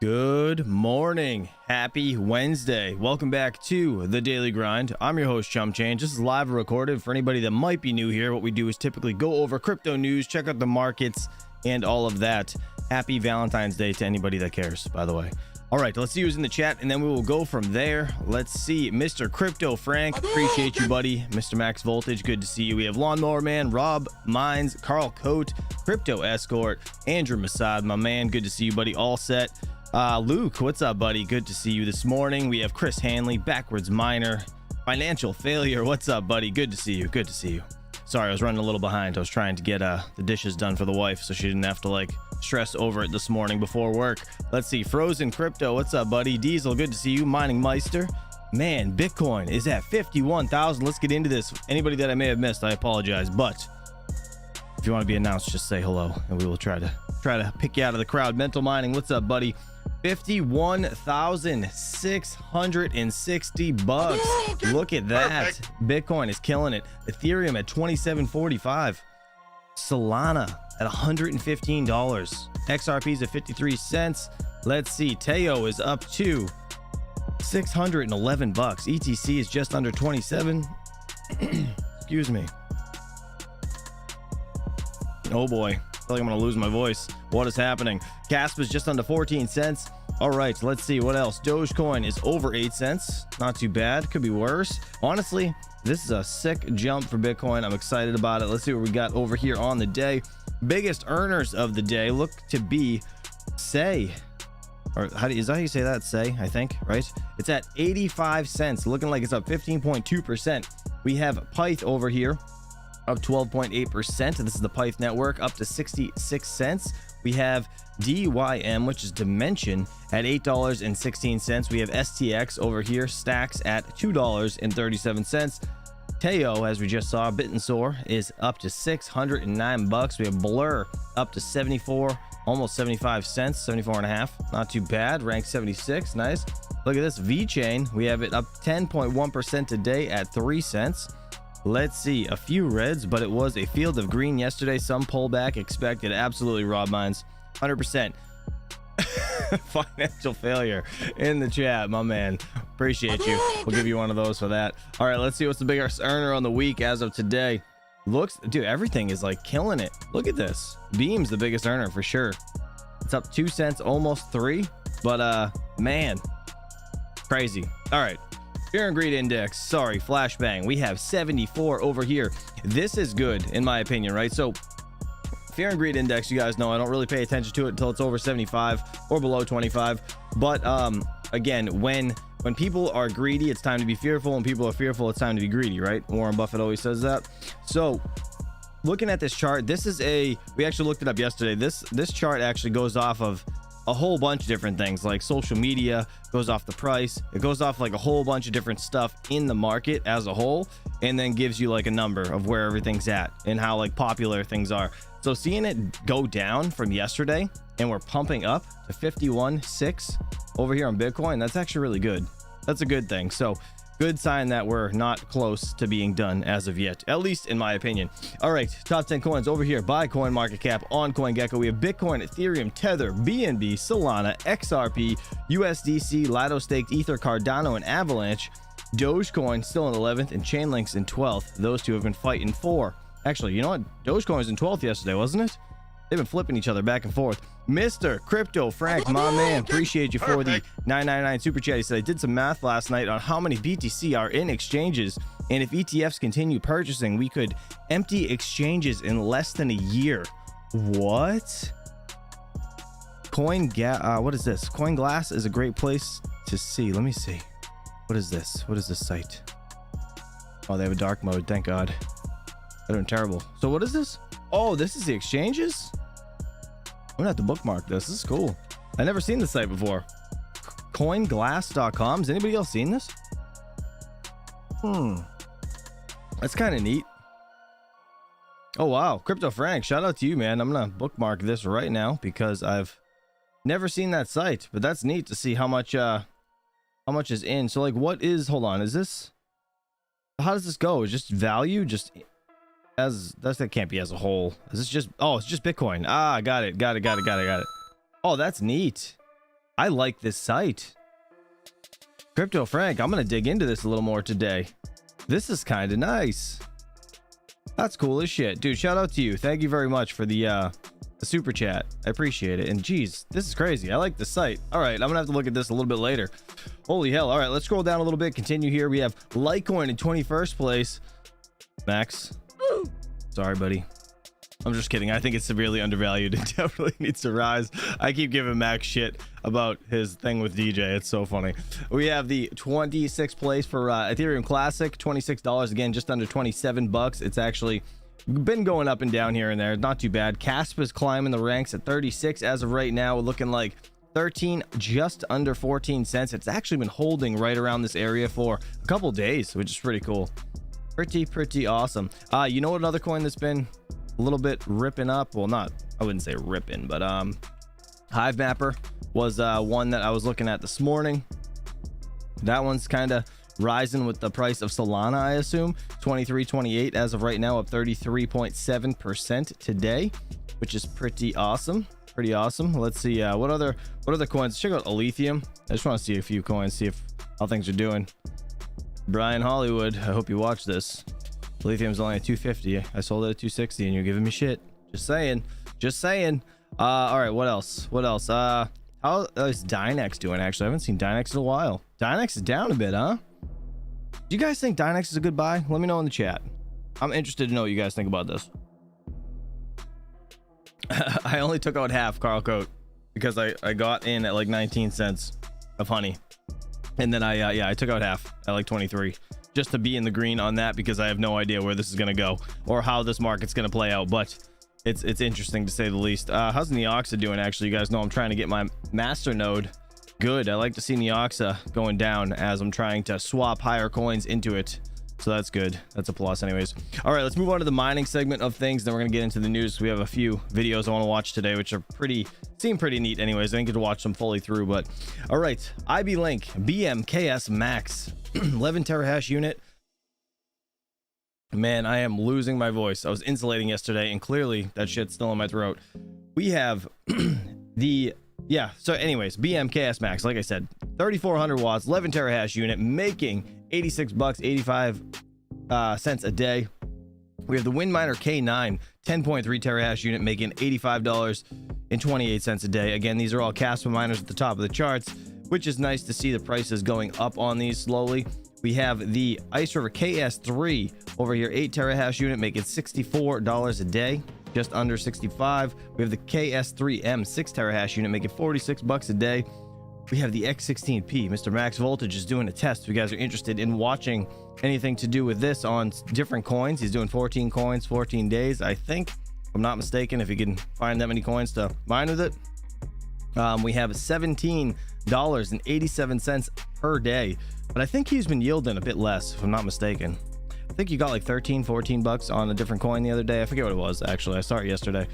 Good morning. Happy Wednesday. Welcome back to the Daily Grind. I'm your host, Chum Change. This is live recorded. For anybody that might be new here, what we do is typically go over crypto news, check out the markets, and all of that. Happy Valentine's Day to anybody that cares, by the way. All right, let's see who's in the chat, and then we will go from there. Let's see. Mr. Crypto Frank, appreciate you, buddy. Mr. Max Voltage, good to see you. We have Lawnmower Man, Rob Mines, Carl Coate, Crypto Escort, Andrew Masad, my man, good to see you, buddy. All set. Luke, what's up, buddy? Good to see you this morning. We have Chris Hanley, Backwards Miner, Financial Failure. What's up, buddy? Good to see you. Good to see you. Sorry, I was running a little behind. I was trying to get the dishes done for the wife so she didn't have to like stress over it this morning before work. Let's see. Frozen Crypto, what's up, buddy? Diesel, good to see you. Mining Meister, man, Bitcoin is at 51,000. Let's get into this. Anybody that I may have missed, I apologize, but if you want to be announced, just say hello and we will try to pick you out of the crowd. Mental Mining, what's up, buddy? 51,660 bucks. Look at that. Perfect. Bitcoin is killing it. Ethereum at 27.45. Solana at $115. XRP's at 53 cents. Let's see. Teo is up to 611 bucks. ETC is just under 27. Excuse me. Oh boy. I feel like I'm gonna lose my voice. What is happening? Kaspa is just under 14 cents. All right, let's see what else. Dogecoin is over 8 cents. Not too bad. Could be worse. Honestly, this is a sick jump for Bitcoin. I'm excited about it. Let's see what we got over here on the day. Biggest earners of the day look to be Say, or is that how you say that? Say, I think, right? It's at 85 cents, looking like it's up 15.2%. We have Pyth over here up 12.8%. This is the Pyth network, up to 66 cents. We have DYM, which is Dimension, at $8.16. We have STX over here, Stacks at $2.37. Teo, as we just saw, Bit&Soar is up to 609 bucks. We have Blur up to 74, almost 75 cents, 74 and a half. Not too bad. Rank 76. Nice. Look at this VeChain. We have it up 10.1% today at 3 cents. Let's see, a few reds, but it was a field of green yesterday. Some pullback expected. Absolutely, Rob Mines, 100%. Financial Failure in the chat, my man. Appreciate you. We'll give you one of those for that. All right, let's see what's the biggest earner on the week as of today. Looks, dude, everything is like killing it. Look at this. Beam's the biggest earner for sure. It's up 2 cents, almost 3. But man, crazy. All right. Fear and Greed Index, sorry, Flashbang, we have 74 over here. This is good in my opinion, right? So Fear and Greed Index, you guys know I don't really pay attention to it until it's over 75 or below 25. But again, when people are greedy, it's time to be fearful. When people are fearful, it's time to be greedy, right? Warren Buffett always says that. So looking at this chart, this is we actually looked it up yesterday. This chart actually goes off of a whole bunch of different things, like social media, goes off the price, it goes off like a whole bunch of different stuff in the market as a whole, and then gives you like a number of where everything's at and how like popular things are. So seeing it go down from yesterday and we're pumping up to 51.6 over here on Bitcoin, that's actually really good. That's a good thing. So good sign that we're not close to being done as of yet, at least in my opinion. All right, top 10 coins over here by CoinMarketCap on CoinGecko. We have Bitcoin, Ethereum, Tether, BNB, Solana, XRP, USDC, Lido Staked, Ether, Cardano, and Avalanche. Dogecoin still in 11th and Chainlink's in 12th. Those two have been fighting for. Actually, you know what? Dogecoin was in 12th yesterday, wasn't it? They've been flipping each other back and forth. Mr. Crypto Frank, my man, appreciate you for the 999 super chat. He said, I did some math last night on how many BTC are in exchanges, and if ETFs continue purchasing, we could empty exchanges in less than a year. What? What is this? CoinGlass is a great place to see. Let me see. What is this? What is this site? Oh, they have a dark mode. Thank God. They're doing terrible. So what is this? Oh, this is the exchanges? I'm gonna have to bookmark this. This is cool. I've never seen this site before. Coinglass.com. Has anybody else seen this? That's kind of neat. Oh wow, Crypto Frank, shout out to you, man. I'm gonna bookmark this right now because I've never seen that site, but that's neat to see how much is in. So like, what is, hold on, is this, how does this go? Is just value, just as that can't be as a whole. Is this just, oh, it's just Bitcoin. Ah, got it. Oh, that's neat. I like this site. Crypto Frank, I'm gonna dig into this a little more today. This is kind of nice. That's cool as shit, dude. Shout out to you. Thank you very much for the super chat. I appreciate it. And geez, this is crazy. I like the site. All right, I'm gonna have to look at this a little bit later. Holy hell. All right, let's scroll down a little bit. Continue here. We have Litecoin in 21st place. Max, sorry buddy, I'm just kidding. I think it's severely undervalued. It definitely needs to rise. I keep giving Max shit about his thing with DJ. It's so funny. We have the 26th place for Ethereum Classic, $26, again just under 27 bucks. It's actually been going up and down here and there, not too bad. Kaspa is climbing the ranks at 36 as of right now, looking like 13, just under 14 cents. It's actually been holding right around this area for a couple days, which is pretty cool. Pretty awesome. You know what, another coin that's been a little bit ripping up, well, not, I wouldn't say ripping, but Hivemapper was one that I was looking at this morning. That one's kind of rising with the price of Solana, I assume. 23.28 as of right now, up 33.7% today, which is pretty awesome. Let's see what other coins. Check out Lithium. I just want to see a few coins, see if how things are doing. Brian Hollywood, I hope you watch this. Lithium's only at 250. I sold it at 260 and you're giving me shit. Just saying. All right, what else? How is Dynex doing? Actually, I haven't seen Dynex in a while. Dynex is down a bit, huh? Do you guys think Dynex is a good buy? Let me know in the chat. I'm interested to know what you guys think about this. I only took out half, Carl Coat, because I got in at like 19 cents of honey. And then I took out half at like 23 just to be in the green on that, because I have no idea where this is going to go or how this market's going to play out. But it's interesting to say the least. How's Neoxa doing? Actually, you guys know I'm trying to get my master node good. I like to see Neoxa going down as I'm trying to swap higher coins into it. So that's good. That's a plus anyways. All right, let's move on to the mining segment of things. Then we're going to get into the news. We have a few videos I want to watch today, which are seem pretty neat anyways. I didn't get to watch them fully through, but all right. IB Link, BMKS Max, 11 terahash unit. Man, I am losing my voice. I was insulating yesterday and clearly that shit's still in my throat. We have so anyways, BMKS Max, like I said, 3400 watts, 11 terahash unit, making 86 bucks 85 cents a day. We have the WindMiner K9, 10.3 terahash unit, making $85.28 a day. Again, these are all Kaspa miners at the top of the charts, which is nice to see the prices going up on these slowly. We have the Ice River KS3 over here, 8 terahash unit, making $64 a day, just under 65. We have the KS3M 6 terahash unit, making 46 bucks a day. We have the X16P. Mr. Max Voltage is doing a test. If you guys are interested in watching anything to do with this on different coins, he's doing 14 coins, 14 days, I think, if I'm not mistaken, if you can find that many coins to mine with it. We have $17.87 per day, but I think he's been yielding a bit less, if I'm not mistaken. I think you got like 13-14 bucks on a different coin the other day. I forget what it was, actually. I saw it yesterday.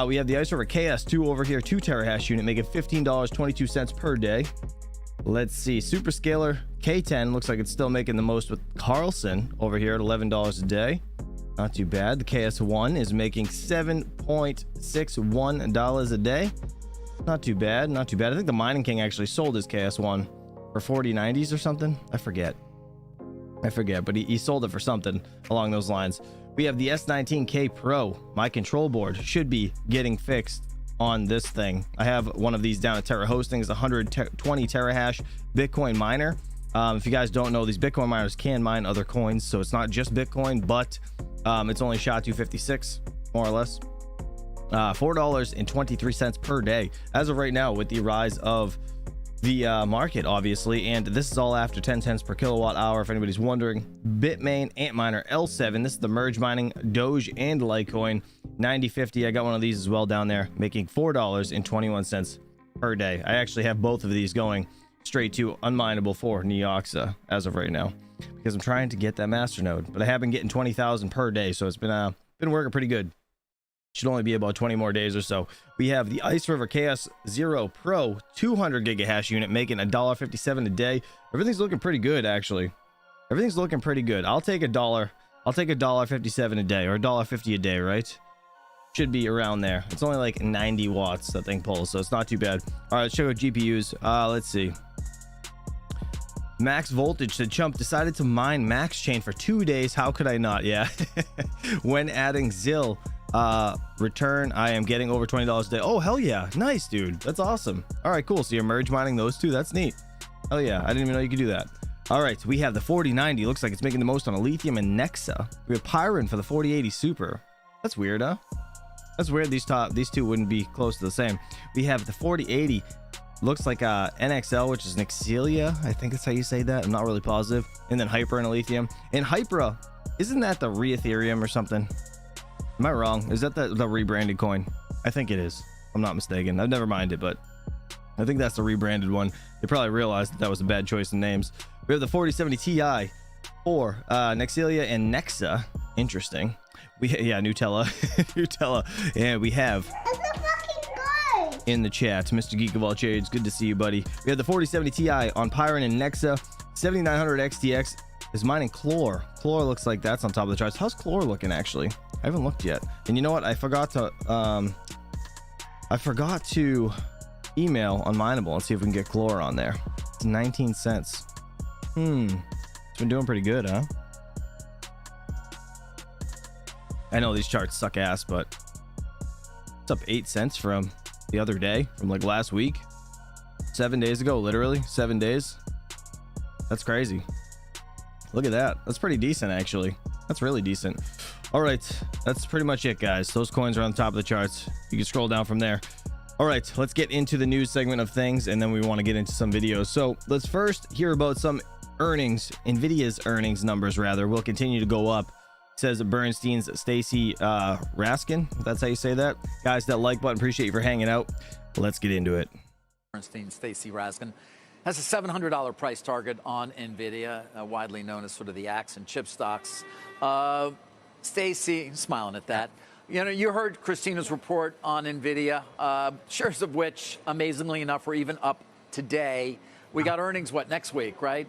We have the Ice River KS2 over here, 2 terahash unit, making $15.22 per day. Let's see, Superscaler K10 looks like it's still making the most with Carlson over here at $11 a day. Not too bad. The KS1 is making $7.61 a day. Not too bad. I think the Mining King actually sold his KS1 for 40.90s or something. I forget, but he sold it for something along those lines. We have the S19K Pro. My control board should be getting fixed on this thing. I have one of these down at Terra Hosting. It's 120 terahash Bitcoin miner. If you guys don't know, these Bitcoin miners can mine other coins, so it's not just Bitcoin, but it's only SHA-256 more or less. $4.23 per day as of right now, with the rise of the market, obviously, and this is all after 10 cents per kilowatt hour, if anybody's wondering. Bitmain Antminer L7, this is the merge mining Doge and Litecoin, 9050. I got one of these as well down there, making $4.21 per day. I actually have both of these going straight to unMineable for Neoxa as of right now, because I'm trying to get that master node, but I have been getting 20,000 per day, so it's been working pretty good. Should only be about 20 more days or so. We have the Ice River KS0 Pro 200 gigahash unit, making $1.57 a day. Everything's looking pretty good, actually. Everything's looking pretty good. I'll take $1.57 a day, or $1.50 a day, right? should be around there. It's only like 90 watts that thing pulls, so it's not too bad. All right, let's check out GPUs. Let's see. Max Voltage said, Chump decided to mine Max Chain for 2 days. How could I not? Yeah. When adding ZIL return, I am getting over $20 a day. Oh, hell yeah. Nice, dude. That's awesome. All right, cool. So you're merge mining those two. That's neat. Hell yeah. I didn't even know you could do that. All right, so we have the 4090. Looks like it's making the most on a lithium and Nexa. We have Pyron for the 4080 Super. That's weird, huh? That's weird. These two wouldn't be close to the same. We have the 4080. Looks like NXL, which is Nexilia. I think that's how you say that. I'm not really positive. And then Hyper and a lithium. And Hypera, isn't that the Re-Ethereum or something? Am I wrong? Is that the rebranded coin? I think it is. I'm not mistaken. I've never minded, but I think that's the rebranded one. They probably realized that was a bad choice in names. We have the 4070 Ti for Nexilia and Nexa. Interesting. Yeah, Nutella. Nutella. And we have in the chat, Mr. Geek of all Shades, good to see you, buddy. We have the 4070 Ti on Pyron and Nexa. 7900 XTX is mining Chlor. Chlor looks like that's on top of the charts. How's Chlor looking, actually? I haven't looked yet. And you know what? I forgot to email unMineable and see if we can get Chlor on there. It's 19 cents. It's been doing pretty good, huh? I know these charts suck ass, but it's up 8 cents from the other day, from like last week, 7 days ago, literally 7 days. That's crazy. Look at that. That's pretty decent, actually. That's really decent. All right, that's pretty much it, guys. Those coins are on the top of the charts. You can scroll down from there. All right, let's get into the news segment of things, and then we want to get into some videos. So let's first hear about some earnings. Nvidia's earnings numbers, rather, will continue to go up. Says Bernstein's Stacy Raskin, if that's how you say that. Guys, that like button, appreciate you for hanging out. Let's get into it. Bernstein's Stacy Raskin has a $700 price target on Nvidia, widely known as sort of the axe and chip stocks. Stacy, smiling at that. You know, you heard Christina's report on Nvidia, shares of which, amazingly enough, were even up today. We got earnings, what, next week, right?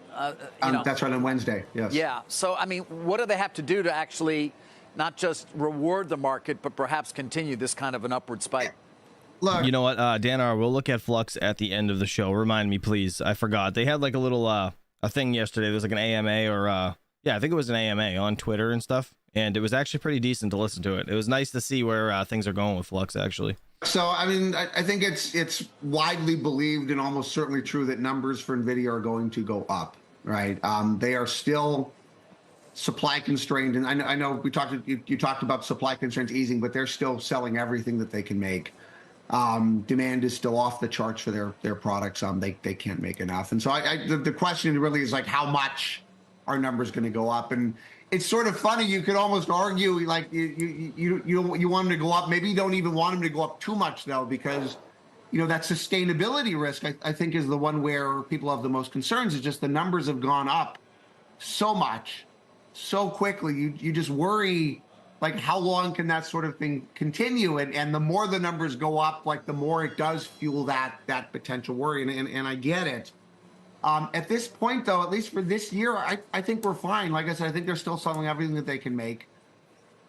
That's right, on Wednesday, yes. Yeah, so, I mean, what do they have to do to actually not just reward the market, but perhaps continue this kind of an upward spike? Look, you know what, Dan R, we'll look at Flux at the end of the show. Remind me, please. I forgot. They had like a little, a thing yesterday. There was like an AMA or, yeah, I think it was an AMA on Twitter and stuff. And it was actually pretty decent to listen to it. It was nice to see where things are going with Flux, actually. So, I mean, I think it's widely believed and almost certainly true that numbers for NVIDIA are going to go up, right? They are still supply constrained. And I know you talked about supply constraints easing, but they're still selling everything that they can make. Demand is still off the charts for their products. They can't make enough. And so the question really is like, how much are numbers going to go up? And it's sort of funny. You could almost argue like you want them to go up. Maybe you don't even want them to go up too much though, because that sustainability risk I think is the one where people have the most concerns. Is just the numbers have gone up so much, so quickly. You just worry like how long can that sort of thing continue? And the more the numbers go up, like the more it does fuel that potential worry. And I get it. At this point, though, at least for this year, I think we're fine. Like I said, I think they're still selling everything that they can make.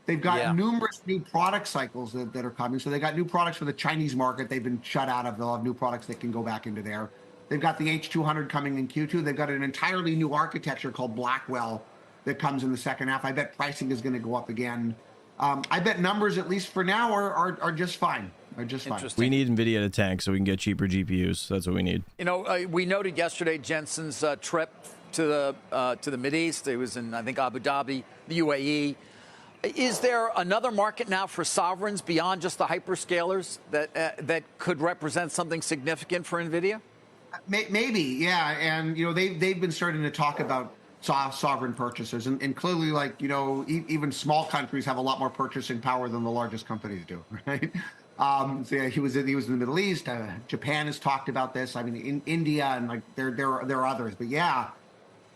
They've got numerous new product cycles that are coming. So they got new products for the Chinese market. They've been shut out of. They'll have new products that can go back into there. They've got the H200 coming in Q2. They've got an entirely new architecture called Blackwell that comes in the second half. I bet pricing is going to go up again. I bet numbers, at least for now, are just fine. We need NVIDIA to tank so we can get cheaper GPUs. That's what we need. We noted yesterday Jensen's trip to the Mideast. It was in, I think, Abu Dhabi, the UAE. Is there another market now for sovereigns beyond just the hyperscalers that could represent something significant for NVIDIA? Maybe, yeah. And they've been starting to talk about sovereign purchasers, and clearly, like even small countries have a lot more purchasing power than the largest companies do, right? So yeah, he was in the Middle East. Japan has talked about this. I mean, in India, and like there are others. But yeah,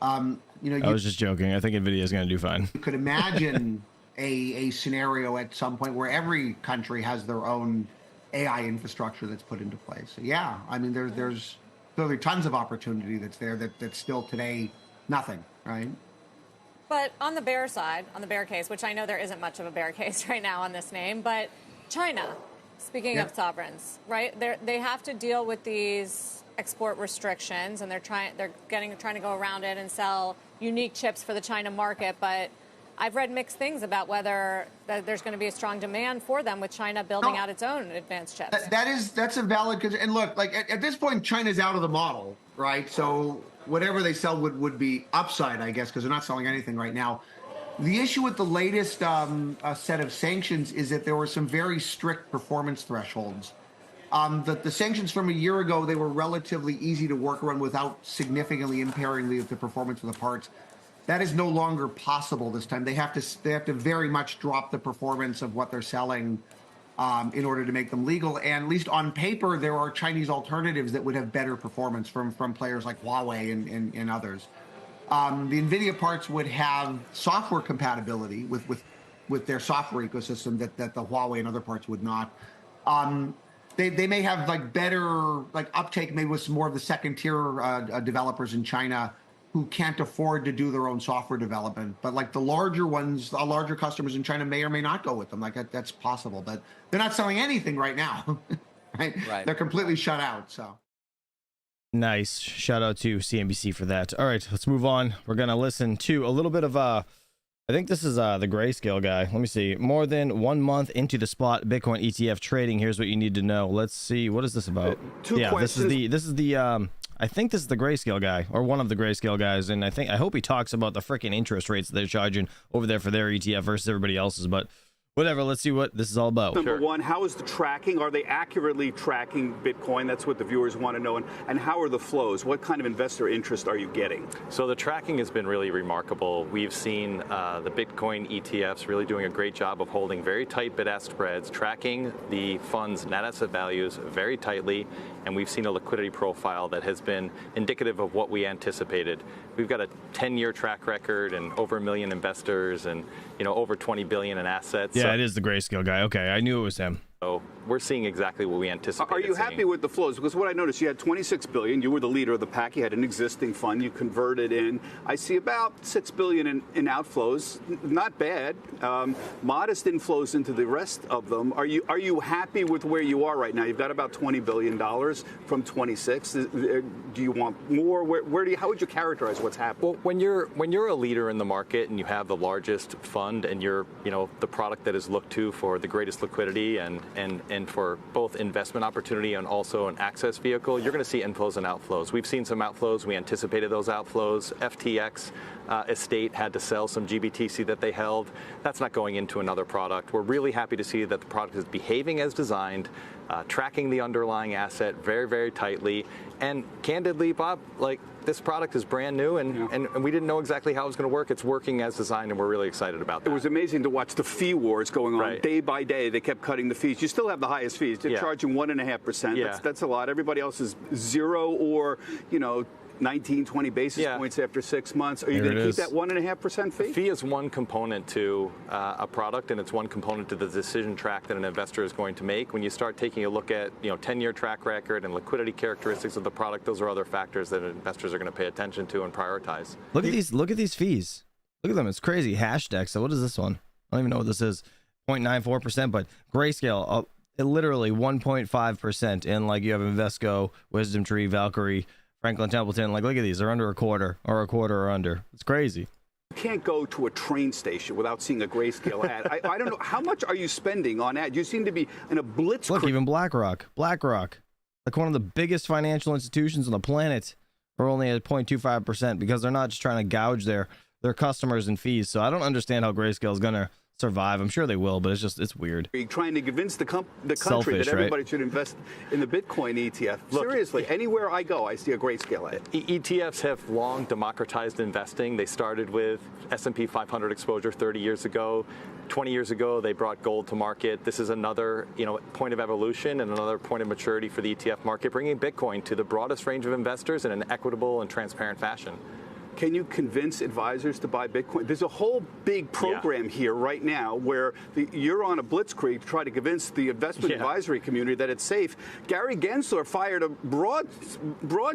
I was just joking. I think NVIDIA is going to do fine. You could imagine a scenario at some point where every country has their own AI infrastructure that's put into place. So yeah, I mean, there's clearly tons of opportunity that's there that's still today nothing, right? But on the bear side, on the bear case, which I know there isn't much of a bear case right now on this name, but China, speaking of sovereigns, right? They have to deal with these export restrictions, and they're trying to go around it and sell unique chips for the China market. But I've read mixed things about whether there's going to be a strong demand for them with China building out its own advanced chips. That's a valid concern. And look, like at this point, China's out of the model, right? So whatever they sell would be upside, I guess, because they're not selling anything right now. The issue with the latest set of sanctions is that there were some very strict performance thresholds. The sanctions from a year ago, they were relatively easy to work around without significantly impairing the performance of the parts. That is no longer possible this time. They have to very much drop the performance of what they're selling in order to make them legal. And at least on paper, there are Chinese alternatives that would have better performance from players like Huawei and others. The NVIDIA parts would have software compatibility with their software ecosystem that the Huawei and other parts would not. They may have like better uptake maybe with some more of the second tier developers in China who can't afford to do their own software development. But like the larger ones, the larger customers in China may or may not go with them. Like that's possible, but they're not selling anything right now. Right? They're completely shut out. So. Nice. Shout out to CNBC for that. All right, let's move on. We're going to listen to a little bit of, I think this is the Grayscale guy. Let me see. More than 1 month into the spot Bitcoin ETF trading. Here's what you need to know. Let's see. What is this about? Two questions. This is the, I think this is the Grayscale guy, or one of the Grayscale guys. And I hope he talks about the freaking interest rates that they're charging over there for their ETF versus everybody else's. But whatever, let's see what this is all about. Number one, how is the tracking? Are they accurately tracking Bitcoin? That's what the viewers want to know. And how are the flows? What kind of investor interest are you getting? So the tracking has been really remarkable. We've seen the Bitcoin ETFs really doing a great job of holding very tight bid-ask spreads, tracking the fund's net asset values very tightly, and we've seen a liquidity profile that has been indicative of what we anticipated. We've got a 10-year track record and over 1 million investors and over 20 billion in assets. Yeah, it is the Grayscale guy. Okay, I knew it was him. So we're seeing exactly what we anticipated. Are you happy with the flows? Because what I noticed, you had 26 billion. You were the leader of the pack. You had an existing fund. You converted in. I see about 6 billion in outflows. Not bad. Modest inflows into the rest of them. Are you happy with where you are right now? You've got about $20 billion from 26. Do you want more? How would you characterize what's happening? Well, when you're a leader in the market and you have the largest fund and you're the product that is looked to for the greatest liquidity and for both investment opportunity and also an access vehicle, you're going to see inflows and outflows. We've seen some outflows. We anticipated those outflows. FTX estate had to sell some GBTC that they held. That's not going into another product. We're really happy to see that the product is behaving as designed, tracking the underlying asset very, very tightly. And candidly, Bob, this product is brand new, and we didn't know exactly how it was going to work. It's working as designed, and we're really excited about that. It was amazing to watch the fee wars going on day by day. They kept cutting the fees. You still have the highest fees. They're charging 1.5%. That's a lot. Everybody else is 0 or 19, 20 basis points after 6 months. Are you going to keep that 1.5% fee? The fee is one component to a product, and it's one component to the decision track that an investor is going to make. When you start taking a look at 10-year track record and liquidity characteristics of the product, those are other factors that investors are going to pay attention to and prioritize. Look at these fees. Look at them. It's crazy. Hashdex. So what is this one? I don't even know what this is. 0.94%, but Grayscale, literally 1.5%. And you have Invesco, Wisdom Tree, Valkyrie, Franklin Templeton. Look at these. They're under a quarter or under. It's crazy. You can't go to a train station without seeing a Grayscale ad. I don't know. How much are you spending on ads? You seem to be in a blitz. Look, even BlackRock, like one of the biggest financial institutions on the planet, are only at 0.25% because they're not just trying to gouge their customers and fees. So I don't understand how Grayscale is going to survive. I'm sure they will, but it's weird. Are you trying to convince the country Selfish, that everybody should invest in the Bitcoin ETF? Look, seriously, anywhere I go, I see a Grayscale ad. ETFs have long democratized investing. They started with S&P 500 exposure 30 years ago. 20 years ago, they brought gold to market. This is another point of evolution and another point of maturity for the ETF market, bringing Bitcoin to the broadest range of investors in an equitable and transparent fashion. can you convince advisors to buy Bitcoin? There's a whole big program here right now where you're on a blitzkrieg to try to convince the investment advisory community that it's safe. Gary Gensler fired a broad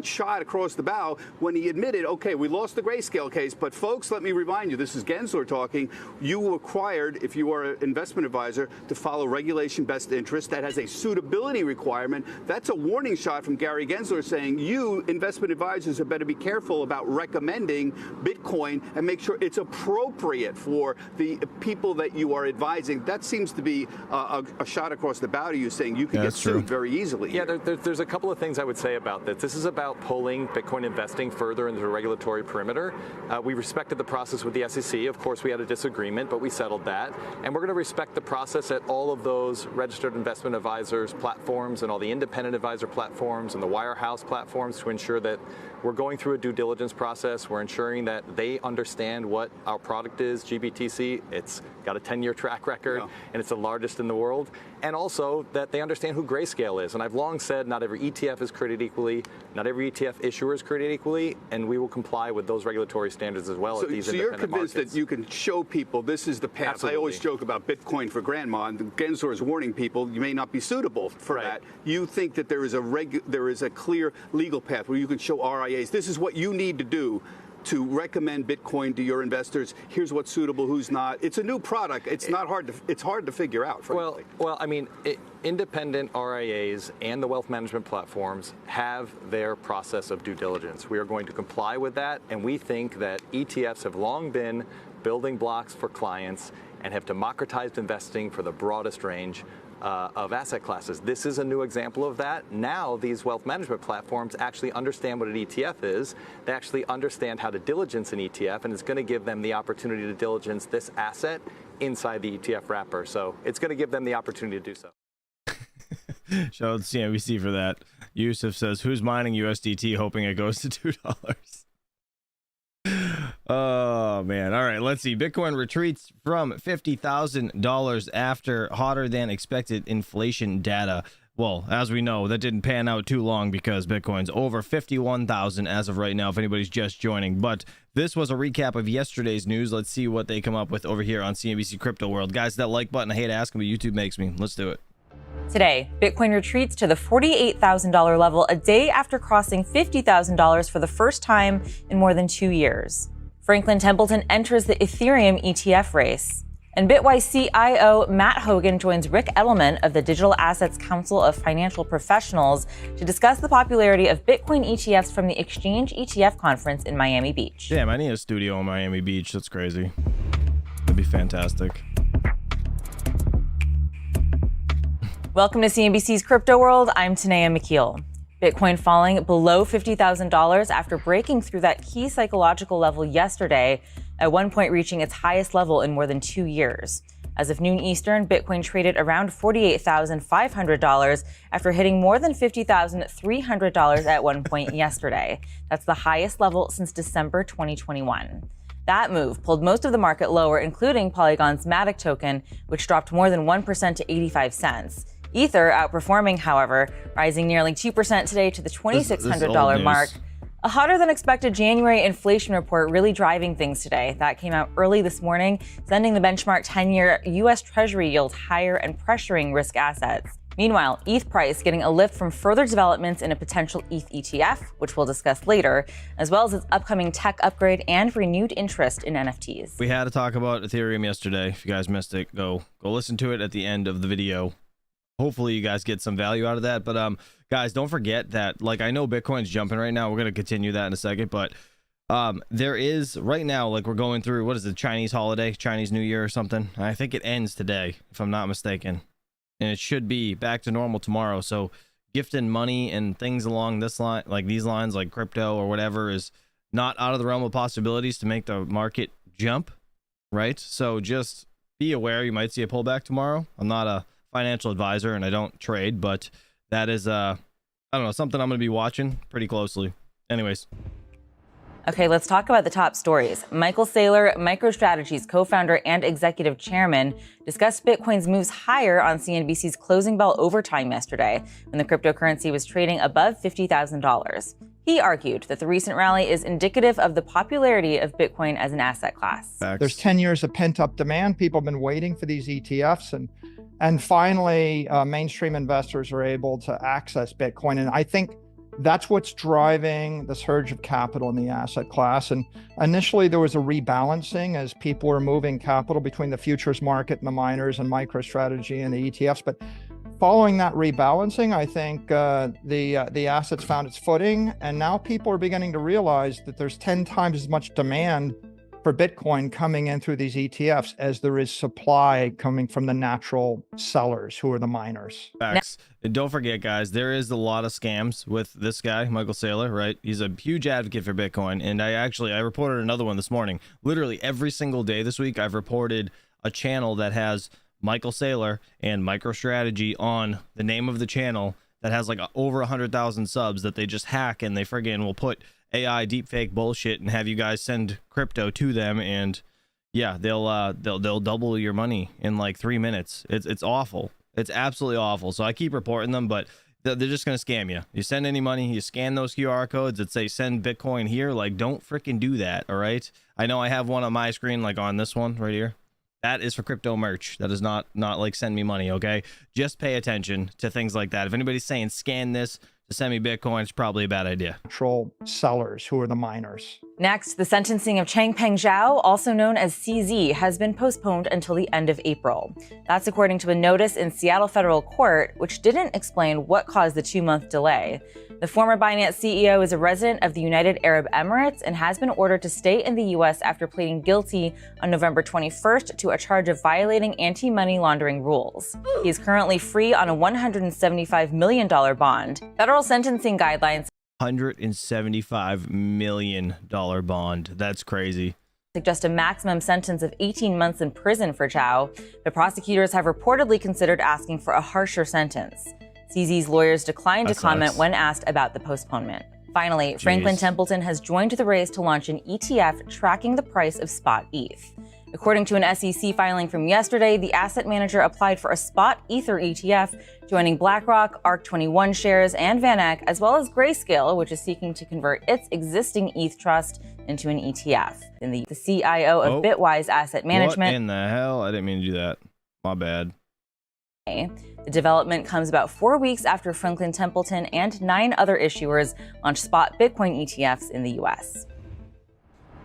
shot across the bow when he admitted, okay, we lost the grayscale case, but folks, let me remind you, this is Gensler talking. You were required, if you are an investment advisor, to follow regulation best interest. That has a suitability requirement. That's a warning shot from Gary Gensler saying you investment advisors have better be careful about recommending Bitcoin and make sure it's appropriate for the people that you are advising. That seems to be a shot across the bow to you, saying you could get sued very easily. Yeah, there's a couple of things I would say about this. This is about pulling Bitcoin investing further into the regulatory perimeter. We respected the process with the SEC. Of course, we had a disagreement, but we settled that. And we're going to respect the process at all of those registered investment advisors platforms and all the independent advisor platforms and the wirehouse platforms to ensure that we're going through a due diligence process. We're ensuring that they understand what our product is, GBTC. It's got a 10-year track record, and it's the largest in the world. And also that they understand who Grayscale is. And I've long said not every ETF is created equally, not every ETF issuer is created equally, and we will comply with those regulatory standards as well at these independent markets. So you're convinced that you can show people this is the path. Absolutely. I always joke about Bitcoin for grandma, and Gensler is warning people you may not be suitable for that. You think that there is a clear legal path where you can show RIAs. This is what you need to do to recommend Bitcoin to your investors. Here's what's suitable, who's not. It's a new product. It's not hard to. It's hard to figure out. Frankly. Well, I mean, independent RIAs and the wealth management platforms have their process of due diligence. We are going to comply with that, and we think that ETFs have long been building blocks for clients and have democratized investing for the broadest range of asset classes. This is a new example of that. Now these wealth management platforms actually understand what an ETF is. They actually understand how to diligence an ETF, and it's going to give them the opportunity to diligence this asset inside the ETF wrapper. So it's going to give them the opportunity to do so. Shout out to CNBC for that. Yusuf says, who's mining USDT hoping it goes to $2? Oh man. All right, let's see. Bitcoin retreats from $50,000 after hotter than expected inflation data. Well, as we know, that didn't pan out too long because Bitcoin's over 51,000 as of right now, if anybody's just joining. But this was a recap of yesterday's news. Let's see what they come up with over here on CNBC Crypto World. Guys, that like button, I hate asking, but YouTube makes me. Let's do it. Today, Bitcoin retreats to the $48,000 level a day after crossing $50,000 for the first time in more than 2 years. Franklin Templeton enters the Ethereum ETF race. And Bitwise CIO Matt Hogan joins Rick Edelman of the Digital Assets Council of Financial Professionals to discuss the popularity of Bitcoin ETFs from the Exchange ETF conference in Miami Beach. Damn, I need a studio in Miami Beach. That's crazy. That'd be fantastic. Welcome to CNBC's Crypto World. I'm Tanea McKeel. Bitcoin falling below $50,000 after breaking through that key psychological level yesterday, at one point reaching its highest level in more than 2 years. As of noon Eastern, Bitcoin traded around $48,500 after hitting more than $50,300 at one point yesterday. That's the highest level since December 2021. That move pulled most of the market lower, including Polygon's Matic token, which dropped more than 1% to 85 cents. Ether outperforming, however, rising nearly 2% today to the $2,600 mark. A hotter than expected January inflation report really driving things today. That came out early this morning, sending the benchmark 10-year U.S. Treasury yield higher and pressuring risk assets. Meanwhile, ETH price getting a lift from further developments in a potential ETH ETF, which we'll discuss later, as well as its upcoming tech upgrade and renewed interest in NFTs. We had to talk about Ethereum yesterday. If you guys missed it, go listen to it at the end of the video. Hopefully you guys get some value out of that. But guys, don't forget that, like, I know Bitcoin's jumping right now. We're going to continue that in a second. But there is right now, like, we're going through, what is it, Chinese holiday, Chinese New Year or something. I think it ends today, if I'm not mistaken. And it should be back to normal tomorrow. So gifting money and things along this line, like these lines, like crypto or whatever, is not out of the realm of possibilities to make the market jump, right? So just be aware. You might see a pullback tomorrow. I'm not a financial advisor and I don't trade, but that is I don't know, something I'm going to be watching pretty closely. Anyways. Okay, let's talk about the top stories. Michael Saylor, MicroStrategy's co-founder and executive chairman, discussed Bitcoin's moves higher on CNBC's Closing Bell Overtime yesterday when the cryptocurrency was trading above $50,000. He argued that the recent rally is indicative of the popularity of Bitcoin as an asset class. There's 10 years of pent-up demand. People have been waiting for these ETFs, and finally, mainstream investors are able to access Bitcoin. And I think that's what's driving the surge of capital in the asset class. And initially, there was a rebalancing as people were moving capital between the futures market and the miners and MicroStrategy and the ETFs. But following that rebalancing, I think the assets found its footing, and now people are beginning to realize that there's 10 times as much demand for Bitcoin coming in through these ETFs as there is supply coming from the natural sellers, who are the miners. Facts. And don't forget, guys, there is a lot of scams with this guy, Michael Saylor, right? He's a huge advocate for Bitcoin, and I reported another one this morning. Literally every single day this week, I've reported a channel that has Michael Saylor and MicroStrategy on the name of the channel that has like over 100,000 subs that they just hack, and they friggin' will put AI deepfake bullshit and have you guys send crypto to them, and yeah, they'll double your money in like 3 minutes. It's awful. It's absolutely awful. So I keep reporting them, but they're just gonna scam you. You send any money, you scan those QR codes that say send Bitcoin here. Like, don't freaking do that. All right. I know I have one on my screen, like on this one right here. That is for crypto merch. That is not like send me money. Okay. Just pay attention to things like that. If anybody's saying scan this to send me Bitcoin, it's probably a bad idea. Natural sellers, who are the miners. Next, the sentencing of Changpeng Zhao, also known as CZ, has been postponed until the end of April. That's according to a notice in Seattle federal court, which didn't explain what caused the 2-month delay. The former Binance CEO is a resident of the United Arab Emirates and has been ordered to stay in the U.S. after pleading guilty on November 21st to a charge of violating anti-money laundering rules. He is currently free on a $175 million bond. Federal sentencing guidelines $175 million bond. That's crazy. Suggest a maximum sentence of 18 months in prison for Zhao, but prosecutors have reportedly considered asking for a harsher sentence. CZ's lawyers declined to comment when asked about the postponement. Finally, Franklin Templeton has joined the race to launch an ETF tracking the price of spot ETH. According to an SEC filing from yesterday, the asset manager applied for a spot Ether ETF, joining BlackRock, ARK21 shares, and VanEck, as well as Grayscale, which is seeking to convert its existing ETH trust into an ETF. And the CIO of Bitwise Asset Management. What in the hell? I didn't mean to do that. My bad. The development comes about 4 weeks after Franklin Templeton and 9 other issuers launched spot Bitcoin ETFs in the U.S.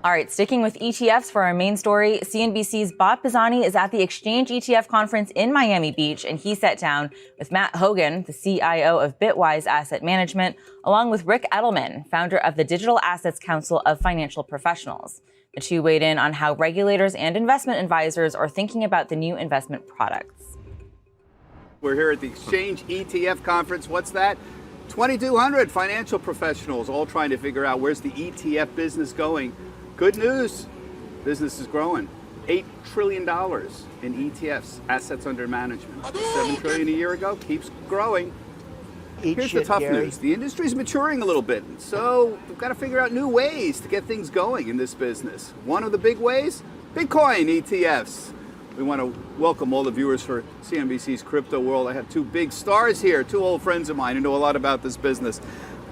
All right, sticking with ETFs for our main story, CNBC's Bob Pisani is at the Exchange ETF conference in Miami Beach, and he sat down with Matt Hogan, the CIO of Bitwise Asset Management, along with Rick Edelman, founder of the Digital Assets Council of Financial Professionals. The two weighed in on how regulators and investment advisors are thinking about the new investment products. We're here at the Exchange ETF conference. What's that? 2,200 financial professionals all trying to figure out where's the ETF business going. Good news, business is growing. $8 trillion in ETFs, assets under management. $7 trillion a year ago, keeps growing. Here's the tough news. The industry's maturing a little bit, so we've got to figure out new ways to get things going in this business. One of the big ways, Bitcoin ETFs. We want to welcome all the viewers for CNBC's Crypto World. I have 2 big stars here, 2 old friends of mine who know a lot about this business.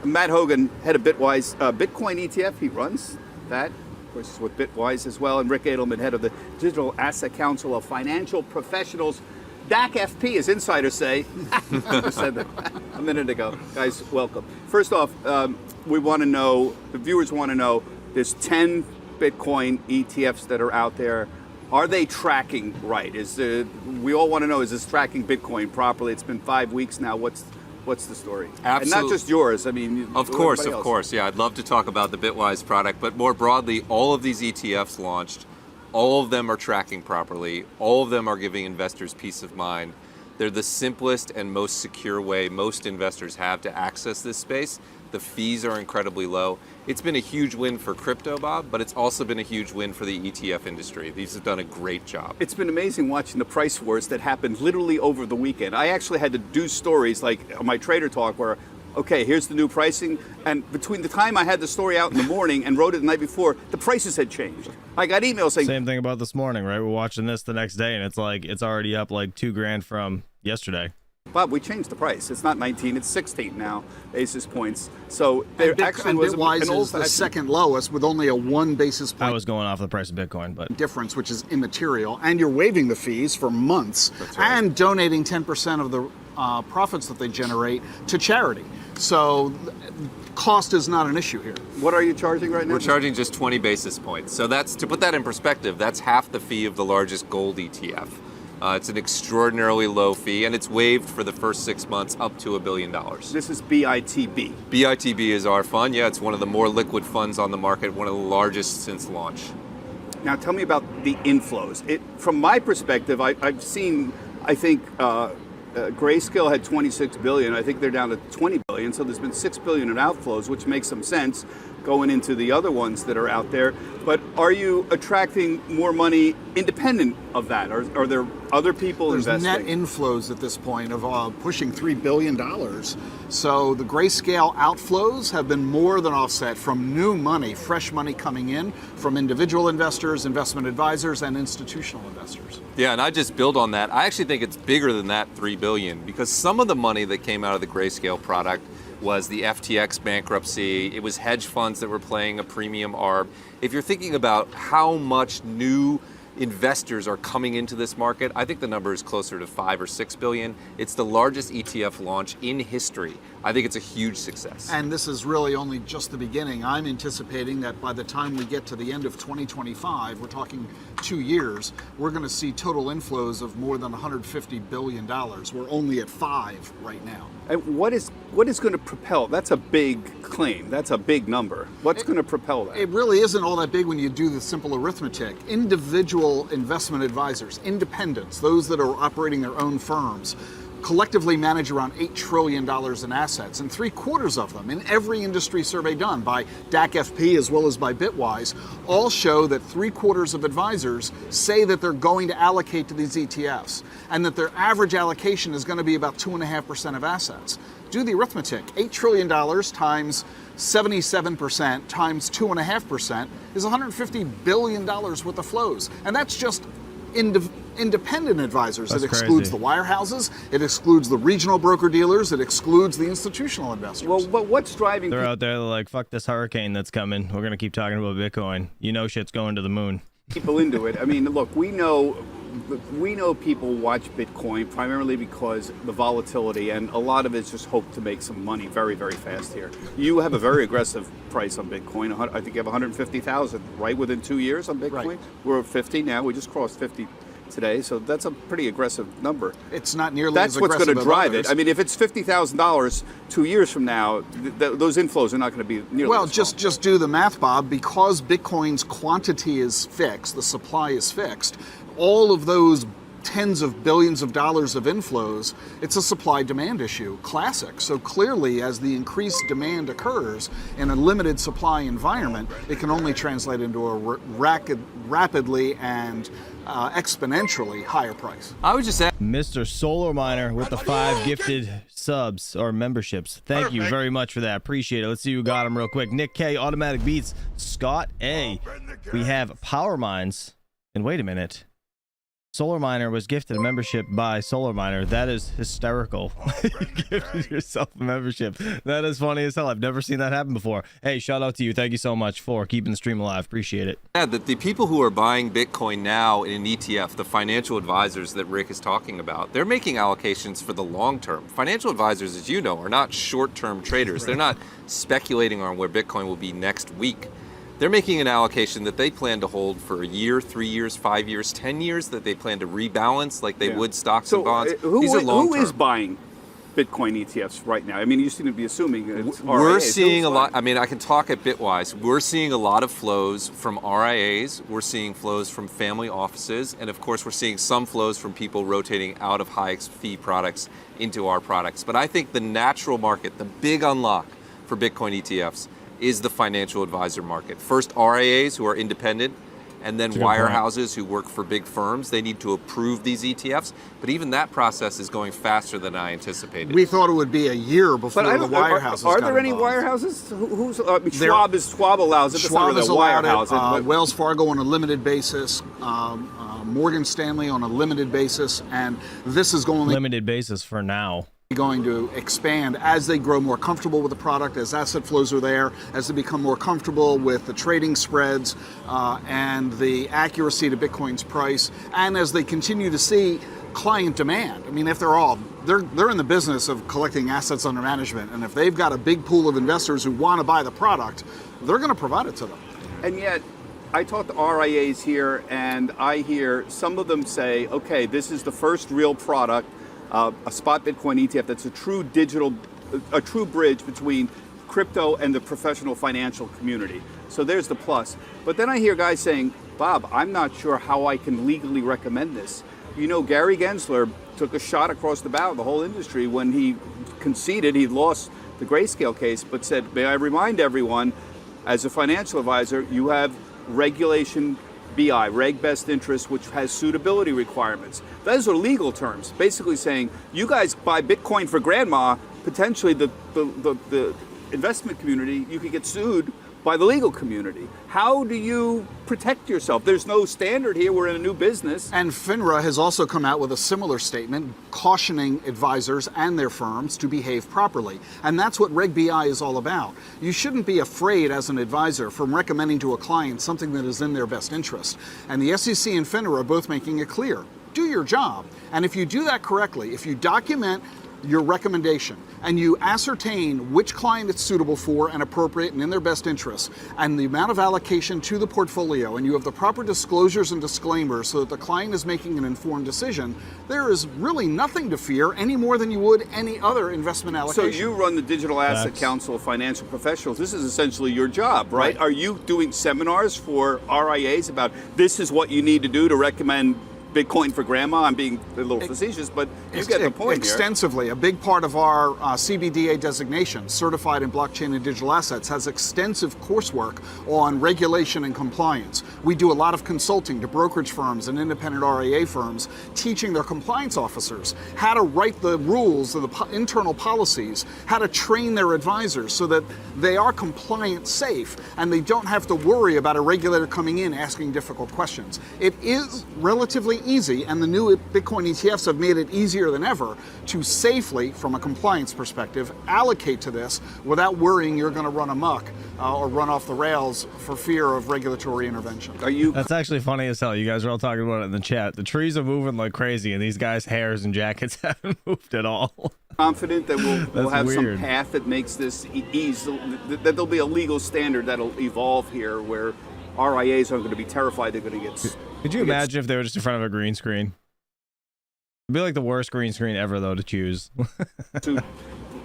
Matt Hogan, head of Bitwise Bitcoin ETF, he runs that. Of course, with Bitwise as well, and Rick Edelman, head of the Digital Asset Council of Financial Professionals. DAC-FP, as insiders say. I said that a minute ago. Guys, welcome. First off, we want to know, the viewers want to know, there's 10 Bitcoin ETFs that are out there. Are they tracking right? We all want to know, is this tracking Bitcoin properly? It's been 5 weeks now. What's the story? Absolutely. And not just yours. I mean, of course. Yeah, I'd love to talk about the Bitwise product, but more broadly, all of these ETFs launched, all of them are tracking properly. All of them are giving investors peace of mind. They're the simplest and most secure way most investors have to access this space. The fees are incredibly low. It's been a huge win for crypto, Bob, but it's also been a huge win for the ETF industry. These have done a great job. It's been amazing watching the price wars that happened literally over the weekend. I actually had to do stories like on my Trader Talk where, okay, here's the new pricing. And between the time I had the story out in the morning and wrote it the night before, the prices had changed. I got emails saying... Same thing about this morning, right? We're watching this the next day and it's like, it's already up like $2,000 from yesterday. Bob, we changed the price. It's not 19, it's 16 now, basis points. So there actually was Bitwise is the second lowest with only a 1 basis point. I was going off the price of Bitcoin, but difference, which is immaterial, and you're waiving the fees for months, right. and donating 10% of the profits that they generate to charity. So cost is not an issue here. What are you charging right now? We're charging just 20 basis points. So that's, to put that in perspective, that's half the fee of the largest gold ETF. It's an extraordinarily low fee, and it's waived for the first 6 months up to $1 billion. This is BITB. BITB is our fund. Yeah, it's one of the more liquid funds on the market, one of the largest since launch. Now tell me about the inflows. From my perspective, I've seen, I think, Grayscale had 26 billion. I think they're down to 20 billion. So there's been 6 billion in outflows, which makes some sense going into the other ones that are out there. But are you attracting more money independent of that? Are there other people investing? There's net inflows at this point of pushing $3 billion. So the Grayscale outflows have been more than offset from new money, fresh money coming in from individual investors, investment advisors, and institutional investors. Yeah, and I just build on that. I actually think it's bigger than that $3 billion, because some of the money that came out of the Grayscale product was the FTX bankruptcy. It was hedge funds that were playing a premium arb. If you're thinking about how much new investors are coming into this market, I think the number is closer to 5 or 6 billion. It's the largest ETF launch in history. I think it's a huge success. And this is really only just the beginning. I'm anticipating that by the time we get to the end of 2025, we're talking 2 years, we're going to see total inflows of more than $150 billion. We're only at 5 right now. And what is going to propel? That's a big claim. That's a big number. What's going to propel that? It really isn't all that big when you do the simple arithmetic. Individual investment advisors, independents, those that are operating their own firms, collectively manage around $8 trillion in assets, and 3/4 of them in every industry survey done by DAC-FP as well as by Bitwise all show that 3/4 of advisors say that they're going to allocate to these ETFs, and that their average allocation is going to be about 2.5% of assets. Do the arithmetic. $8 trillion times 77% times 2.5% is $150 billion worth of flows, and that's just independent advisors. That's it excludes crazy. the wirehouses, it excludes the regional broker-dealers, it excludes the institutional investors. Well, but what's driving they're out there like, fuck this hurricane that's coming. We're going to keep talking about Bitcoin. You know shit's going to the moon. people into it? I mean, look, we know people watch Bitcoin primarily because the volatility, and a lot of it's just hope to make some money very, very fast here. You have a very aggressive price on Bitcoin. I think you have 150,000 right within 2 years on Bitcoin. Right. We're at 50 now. We just crossed 50 today, so that's a pretty aggressive number. It's not nearly That's as what's aggressive going to drive as it. I mean, if it's $50,000 2 years from now, those inflows are not going to be nearly well, as strong. just do the math, Bob. Because Bitcoin's quantity is fixed, the supply is fixed, all of those tens of billions of dollars of inflows, it's a supply-demand issue. Classic. So clearly, as the increased demand occurs in a limited supply environment, it can only translate into a rapidly and exponentially higher price. I would just add, Mr. Solar Miner with the 5 gifted subs or memberships. Thank you very much for that. Appreciate it. Let's see who got them real quick. Nick K, Automatic Beats, Scott A. We have Power Mines. And wait a minute. Solar Miner was gifted a membership by Solar Miner. That is hysterical. You gifted yourself a membership. That is funny as hell. I've never seen that happen before. Hey, shout out to you. Thank you so much for keeping the stream alive. Appreciate it. that the people who are buying Bitcoin now in an ETF, the financial advisors that Rick is talking about, they're making allocations for the long term. Financial advisors, as you know, are not short-term traders. They're not speculating on where Bitcoin will be next week. They're making an allocation that they plan to hold for a year, 3 years, 5 years, 10 years, that they plan to rebalance like they would stocks and bonds. These are long-term. Who is buying Bitcoin ETFs right now? I mean, you seem to be assuming it's We're RIAs. seeing a lot. I mean, I can talk at Bitwise. We're seeing a lot of flows from RIAs. We're seeing flows from family offices. And of course, we're seeing some flows from people rotating out of high fee products into our products. But I think the natural market, the big unlock for Bitcoin ETFs is the financial advisor market. First, RIAs who are independent, and then wirehouses who work for big firms. They need to approve these ETFs, but even that process is going faster than I anticipated. We thought it would be a year before the wirehouses Are got there any involved. wirehouses? Schwab is Schwab allows it. Schwab is allowed it. wirehouse. Wells Fargo on a limited basis. Morgan Stanley on a limited basis, and this is going Limited basis for now. going to expand as they grow more comfortable with the product, as asset flows are there, as they become more comfortable with the trading spreads and the accuracy to Bitcoin's price, and as they continue to see client demand. I mean, if they're in the business of collecting assets under management, and if they've got a big pool of investors who want to buy the product, they're going to provide it to them. And yet, I talk to RIAs here, and I hear some of them say, okay, this is the first real product, a spot Bitcoin ETF that's a true bridge between crypto and the professional financial community. So there's the plus. But then I hear guys saying, Bob, I'm not sure how I can legally recommend this. You know, Gary Gensler took a shot across the bow of the whole industry when he conceded he lost the Grayscale case, but said, may I remind everyone, as a financial advisor, you have regulation BI, Reg Best Interest, which has suitability requirements. Those are legal terms, basically saying, you guys buy Bitcoin for grandma, potentially the investment community, you could get sued by the legal community. How do you protect yourself? There's no standard here. We're in a new business. And FINRA has also come out with a similar statement cautioning advisors and their firms to behave properly. And that's what Reg BI is all about. You shouldn't be afraid as an advisor from recommending to a client something that is in their best interest. And the SEC and FINRA are both making it clear. Do your job. And if you do that correctly, if you document your recommendation and you ascertain which client it's suitable for and appropriate and in their best interest, and the amount of allocation to the portfolio, and you have the proper disclosures and disclaimers so that the client is making an informed decision, there is really nothing to fear any more than you would any other investment allocation. So you run the Digital Asset Council of Financial Professionals. This is essentially your job, right? Are you doing seminars for RIAs about this is what you need to do to recommend Bitcoin for grandma? I'm being a little facetious, but you get the point extensively. here. A big part of our CBDA designation, Certified in Blockchain and Digital Assets, has extensive coursework on regulation and compliance. We do a lot of consulting to brokerage firms and independent RIA firms, teaching their compliance officers how to write the rules and the internal policies, how to train their advisors so that they are compliance safe and they don't have to worry about a regulator coming in asking difficult questions. It is relatively easy, and the new Bitcoin ETFs have made it easier than ever to safely, from a compliance perspective, allocate to this without worrying you're going to run amok or run off the rails for fear of regulatory intervention. That's actually funny as hell. You guys are all talking about it in the chat. The trees are moving like crazy, and these guys' hairs and jackets haven't moved at all. Confident that we'll have some path that makes this easy, that there'll be a legal standard that'll evolve here where RIAs aren't going to be terrified they're going to get. Could you imagine if they were just in front of a green screen? It'd be like the worst green screen ever, though, to choose.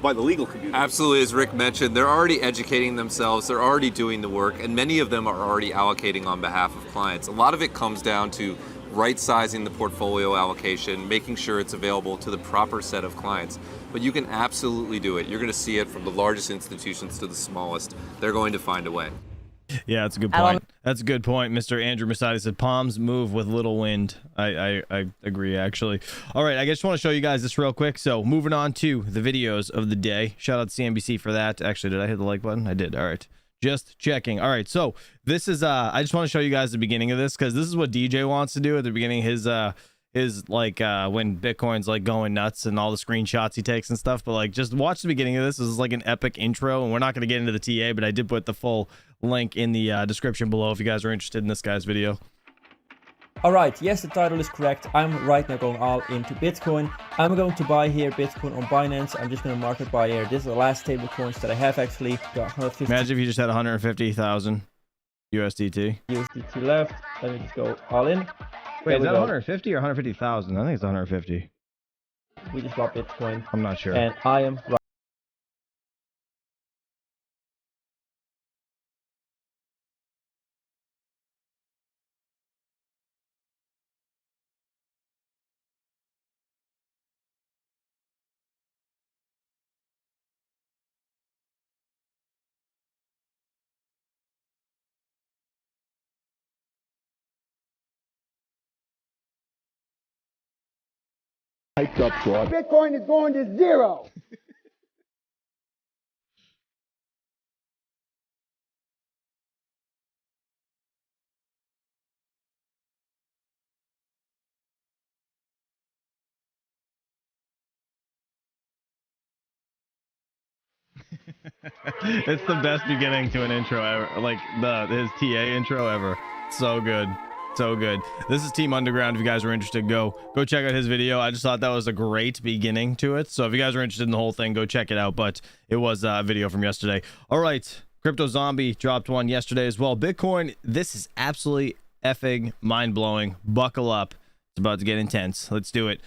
By the legal community. Absolutely, as Rick mentioned, they're already educating themselves, they're already doing the work, and many of them are already allocating on behalf of clients. A lot of it comes down to right-sizing the portfolio allocation, making sure it's available to the proper set of clients. But you can absolutely do it. You're going to see it from the largest institutions to the smallest. They're going to find a way. Yeah, that's a good point. That's a good point. Mr. Andrew Masadi said palms move with little wind. I agree, actually. All right, I just want to show you guys this real quick. So moving on to the videos of the day. Shout out to CNBC for that. Actually, did I hit the like button? I did. All right. Just checking. All right, so this is I just want to show you guys the beginning of this because this is what DJ wants to do at the beginning. His like when Bitcoin's like going nuts and all the screenshots he takes and stuff. But like just watch the beginning of this. This is like an epic intro, and we're not going to get into the TA, but I did put the full link in the description below if you guys are interested in this guy's video. All right, yes, the title is correct. I'm right now going all into Bitcoin. I'm going to buy here Bitcoin on Binance. I'm just going to market buy here. This is the last stable coins that I have actually. Got 150. Imagine if you just had 150,000 USDT. USDT left. Let me just go all in. Wait, is that 150 or 150,000? I think it's 150. We just bought Bitcoin. I'm not sure. And I am right. Bitcoin is going to zero. It's the best beginning to an intro ever, like his TA intro ever. So good, so good. This is Team Underground. If you guys are interested, go check out his video. I just thought that was a great beginning to it. So if you guys are interested in the whole thing, go check it out. But it was a video from yesterday. All right, Crypto Zombie dropped one yesterday as well. Bitcoin, this is absolutely effing mind-blowing. Buckle up, it's about to get intense. Let's do it.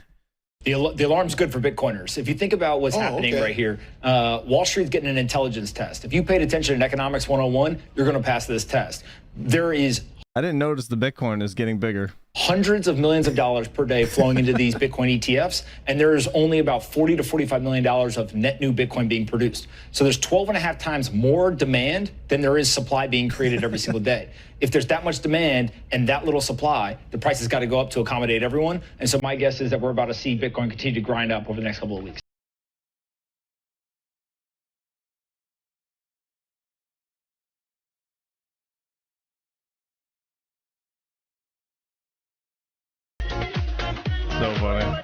The alarm's good for Bitcoiners. If you think about what's happening right here, Wall Street's getting an intelligence test. If you paid attention in Economics 101, you're going to pass this test. There is... I didn't notice the Bitcoin is getting bigger. Hundreds of millions of dollars per day flowing into these Bitcoin ETFs, and there's only about $40 to $45 million of net new Bitcoin being produced. So there's 12.5 times more demand than there is supply being created every single day. If there's that much demand and that little supply, the price has got to go up to accommodate everyone. And so my guess is that we're about to see Bitcoin continue to grind up over the next couple of weeks. So funny.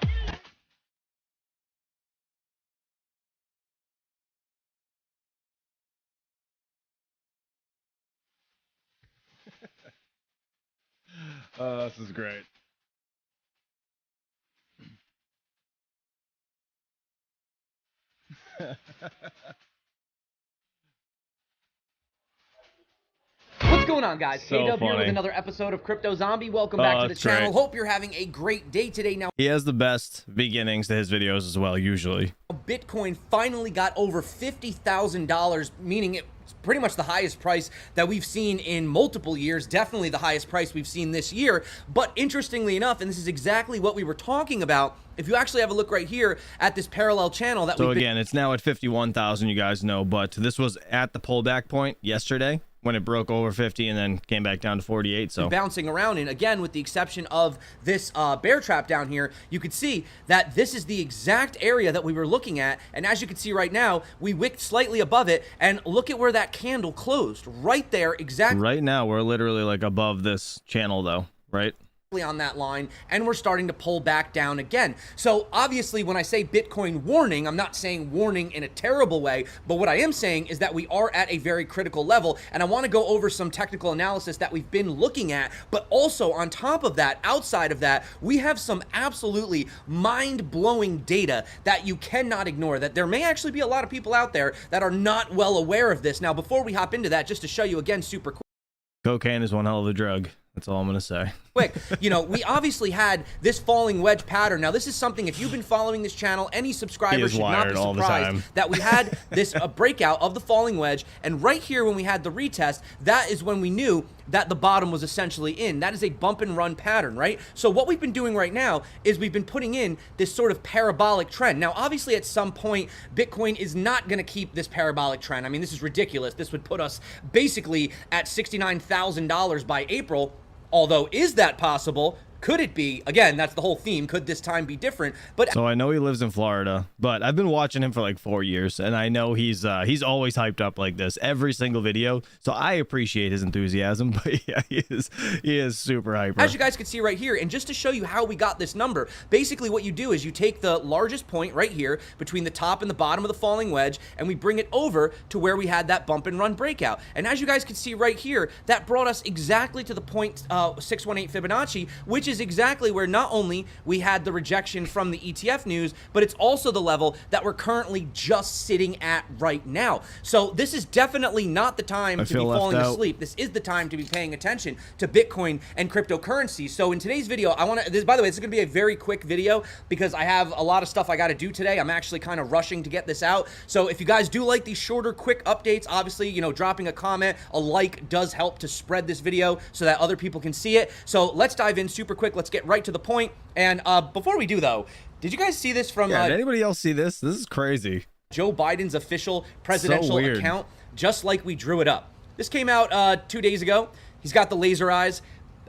Oh, this is great. What's going on, guys? So KW here with funny. another episode of Crypto Zombie. Welcome back to the that's channel. great. Hope you're having a great day today. Now, He has the best beginnings to his videos as well, usually. Bitcoin finally got over $50,000, meaning it's pretty much the highest price that we've seen in multiple years, definitely the highest price we've seen this year. But interestingly enough, and this is exactly what we were talking about, if you actually have a look right here at this parallel channel that So again, it's now at 51,000, you guys know, but this was at the pullback point yesterday when it broke over 50 and then came back down to 48. So bouncing around, and again, with the exception of this bear trap down here, you could see that this is the exact area that we were looking at. And as you can see right now, we wicked slightly above it, and look at where that candle closed right there. Exactly right now we're literally like above this channel though, right? on that line, and we're starting to pull back down again. So obviously, when I say Bitcoin warning, I'm not saying warning in a terrible way, but what I am saying is that we are at a very critical level, and I want to go over some technical analysis that we've been looking at, but also on top of that, outside of that, we have some absolutely mind-blowing data that you cannot ignore, that there may actually be a lot of people out there that are not well aware of this. Now, before we hop into that, just to show you again super quick, cocaine is one hell of a drug. That's all I'm gonna say. Quick, you know, we obviously had this falling wedge pattern. Now, this is something, if you've been following this channel, any subscriber should not be surprised that we had this breakout of the falling wedge. And right here, when we had the retest, that is when we knew that the bottom was essentially in. That is a bump and run pattern, right? So what we've been doing right now is we've been putting in this sort of parabolic trend. Now, obviously, at some point, Bitcoin is not going to keep this parabolic trend. I mean, this is ridiculous. This would put us basically at $69,000 by April. Although, is that possible? Could it be? Again, that's the whole theme. Could this time be different? But so I know he lives in Florida, but I've been watching him for like 4 years, and I know he's always hyped up like this every single video. So I appreciate his enthusiasm, but yeah, he is super hyper. As you guys can see right here, and just to show you how we got this number, basically what you do is you take the largest point right here between the top and the bottom of the falling wedge, and we bring it over to where we had that bump and run breakout. And as you guys can see right here, that brought us exactly to the point 618 Fibonacci, which is exactly where not only we had the rejection from the ETF news, but it's also the level that we're currently just sitting at right now. So this is definitely not the time to be falling asleep. This is the time to be paying attention to Bitcoin and cryptocurrency. So in today's video, I want to, by the way, this is going to be a very quick video because I have a lot of stuff I got to do today. I'm actually kind of rushing to get this out. So if you guys do like these shorter, quick updates, obviously, you know, dropping a comment, a like does help to spread this video so that other people can see it. So let's dive in super quick. Let's get right to the point. And before we do, though, did you guys see this from... did anybody else see this? This is crazy. Joe Biden's official presidential account, just like we drew it up. This came out 2 days ago. He's got the laser eyes.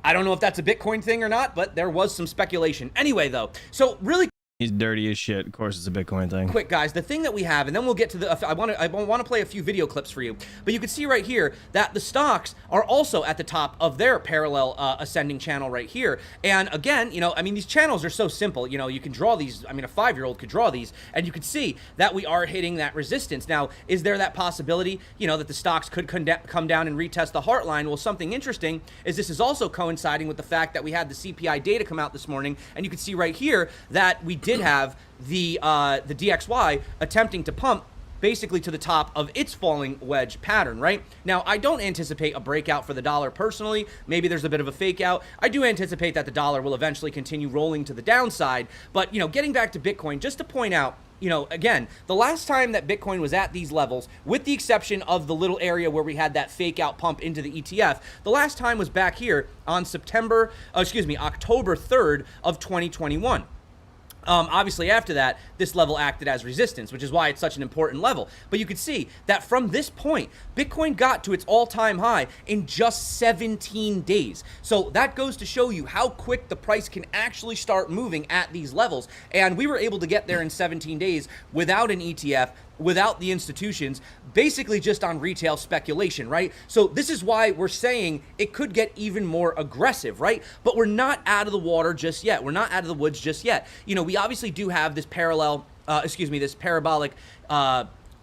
I don't know if that's a Bitcoin thing or not, but there was some speculation. Anyway, though, so really... He's dirty as shit. Of course, it's a Bitcoin thing. Quick, guys, the thing that we have, and then we'll get to the. I want to play a few video clips for you. But you can see right here that the stocks are also at the top of their parallel ascending channel right here. And again, you know, I mean, these channels are so simple. You know, you can draw these. I mean, a 5-year-old could draw these, and you can see that we are hitting that resistance. Now, is there that possibility, you know, that the stocks could come down and retest the heartline? Well, something interesting is this is also coinciding with the fact that we had the CPI data come out this morning, and you can see right here that we did have the DXY attempting to pump basically to the top of its falling wedge pattern, right? Now, I don't anticipate a breakout for the dollar personally. Maybe there's a bit of a fake out. I do anticipate that the dollar will eventually continue rolling to the downside. But, you know, getting back to Bitcoin, just to point out, you know, again, the last time that Bitcoin was at these levels, with the exception of the little area where we had that fake out pump into the ETF, the last time was back here on October 3rd of 2021. Obviously, after that, this level acted as resistance, which is why it's such an important level. But you could see that from this point, Bitcoin got to its all-time high in just 17 days. So that goes to show you how quick the price can actually start moving at these levels. And we were able to get there in 17 days without an ETF, without the institutions, basically just on retail speculation, right? So this is why we're saying it could get even more aggressive, right? But we're not out of the water just yet. We're not out of the woods just yet. You know, we obviously do have this this parabolic,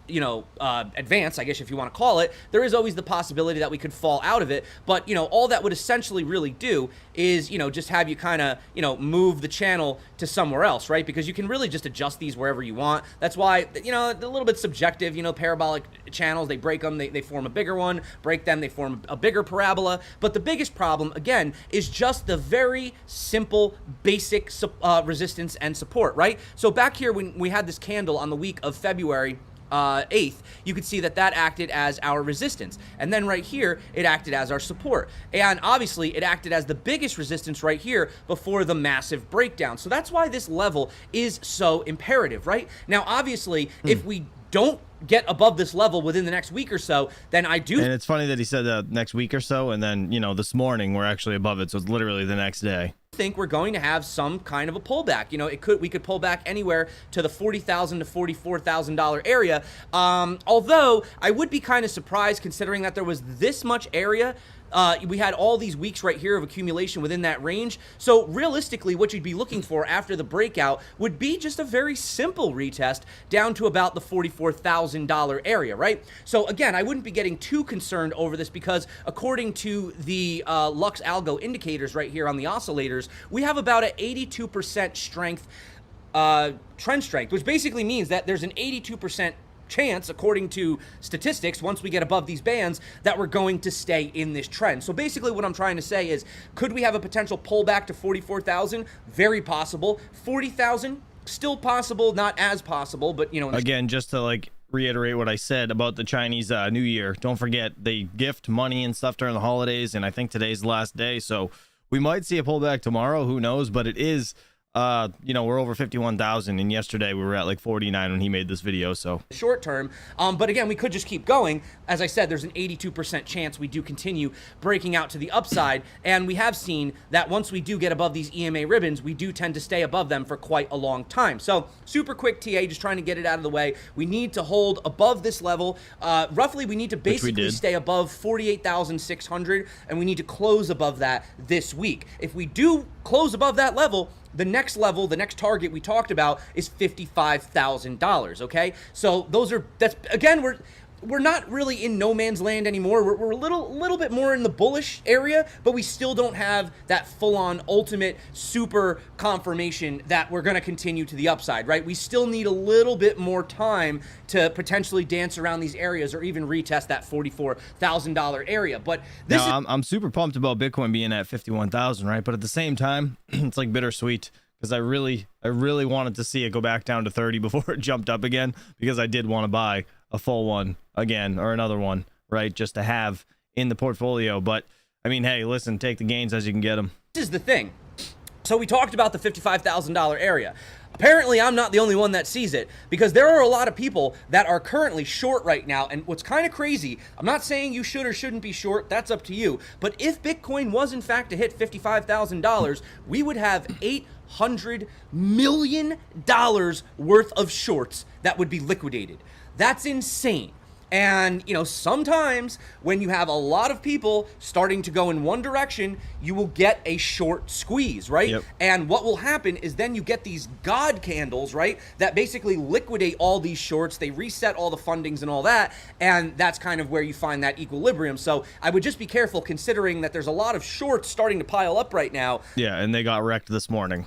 advance, I guess if you want to call it. There is always the possibility that we could fall out of it, but, you know, all that would essentially really do is, you know, just have you kind of, you know, move the channel to somewhere else, right? Because you can really just adjust these wherever you want. That's why, you know, a little bit subjective, you know, parabolic channels, they break them, they form a bigger one, break them, they form a bigger parabola. But the biggest problem, again, is just the very simple, basic resistance and support, right? So back here, when we had this candle on the week of February 8th, you could see that acted as our resistance. And then right here, it acted as our support. And obviously, it acted as the biggest resistance right here before the massive breakdown. So that's why this level is so imperative, right? Now, obviously, if we don't get above this level within the next week or so, then I do. And it's funny that he said next week or so, and then, you know, this morning we're actually above it, so it's literally the next day. Think we're going to have some kind of a pullback. You know, we could pull back anywhere to the $40,000 to $44,000 area. Although I would be kind of surprised considering that there was this much area. We had all these weeks right here of accumulation within that range. So realistically, what you'd be looking for after the breakout would be just a very simple retest down to about the $44,000 area, right? So again, I wouldn't be getting too concerned over this because according to the Lux Algo indicators right here on the oscillators, we have about an 82% strength, trend strength, which basically means that there's an 82% chance, according to statistics, once we get above these bands, that we're going to stay in this trend. So basically what I'm trying to say is, could we have a potential pullback to 44,000? Very possible. 40,000? Still possible, not as possible, but, you know. Again, just to like reiterate what I said about the Chinese New Year, don't forget they gift money and stuff during the holidays, and I think today's the last day, so we might see a pullback tomorrow, who knows, but it is you know, we're over 51,000, and yesterday we were at like 49 when he made this video, so short term. But again, we could just keep going. As I said, there's an 82% chance we do continue breaking out to the upside, and we have seen that once we do get above these EMA ribbons, we do tend to stay above them for quite a long time. So super quick TA, just trying to get it out of the way. We need to hold above this level. Roughly, we need to basically stay above 48,600, and we need to close above that this week. If we do close above that level, the next target we talked about is $55,000, okay? So that's again, we're not really in no man's land anymore. We're a little bit more in the bullish area, but we still don't have that full-on ultimate super confirmation that we're going to continue to the upside, right? We still need a little bit more time to potentially dance around these areas or even retest that $44,000 area. But this I'm super pumped about Bitcoin being at 51,000, right? But at the same time, it's like bittersweet because I really wanted to see it go back down to 30 before it jumped up again, because I did want to buy a full one again or another one, right, just to have in the portfolio. But I mean, hey, listen, take the gains as you can get them. This is the thing. So we talked about the $55,000 area. Apparently, I'm not the only one that sees it, because there are a lot of people that are currently short right now. And what's kind of crazy, I'm not saying you should or shouldn't be short, that's up to you. But if Bitcoin was in fact to hit $55,000, we would have $800 million worth of shorts that would be liquidated. That's insane. And, you know, sometimes when you have a lot of people starting to go in one direction, you will get a short squeeze, right? Yep. And what will happen is then you get these God candles, right? That basically liquidate all these shorts. They reset all the fundings and all that. And that's kind of where you find that equilibrium. So I would just be careful, considering that there's a lot of shorts starting to pile up right now. Yeah, and they got wrecked this morning.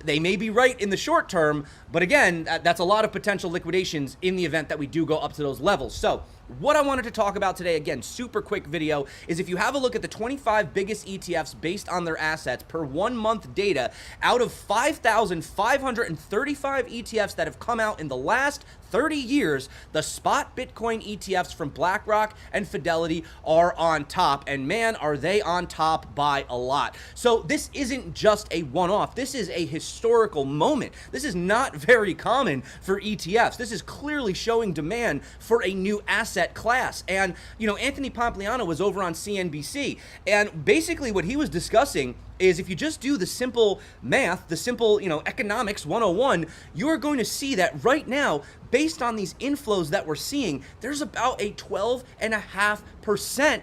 They may be right in the short term, but again, that's a lot of potential liquidations in the event that we do go up to those levels. So what I wanted to talk about today, again, super quick video, is if you have a look at the 25 biggest ETFs based on their assets per 1 month data, out of 5,535 ETFs that have come out in the last 30 years, the spot Bitcoin ETFs from BlackRock and Fidelity are on top, and man, are they on top by a lot. So this isn't just a one-off. This is a historical moment. This is not very common for ETFs. This is clearly showing demand for a new asset class. And, you know, Anthony Pompliano was over on CNBC, and basically what he was discussing is if you just do the simple math, the simple, you know, economics 101, you're going to see that right now, based on these inflows that we're seeing, there's about a 12.5%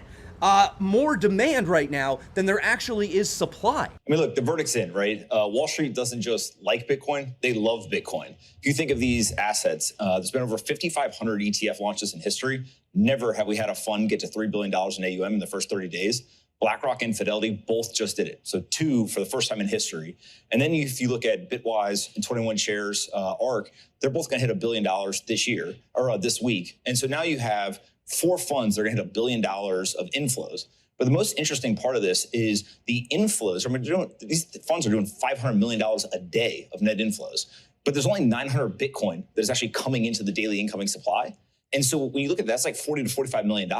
more demand right now than there actually is supply. I mean, look, the verdict's in, right? Wall Street doesn't just like Bitcoin, they love Bitcoin. If you think of these assets, there's been over 5,500 ETF launches in history. Never have we had a fund get to $3 billion in AUM in the first 30 days. BlackRock and Fidelity both just did it. So two for the first time in history. And then if you look at Bitwise and 21 Shares, ARK, they're both gonna hit $1 billion this year, or this week. And so now you have 4 funds that are gonna hit $1 billion of inflows. But the most interesting part of this is the inflows. I mean, these funds are doing $500 million a day of net inflows, but there's only 900 Bitcoin that is actually coming into the daily incoming supply. And so when you look at that, that's like $40 to $45 million.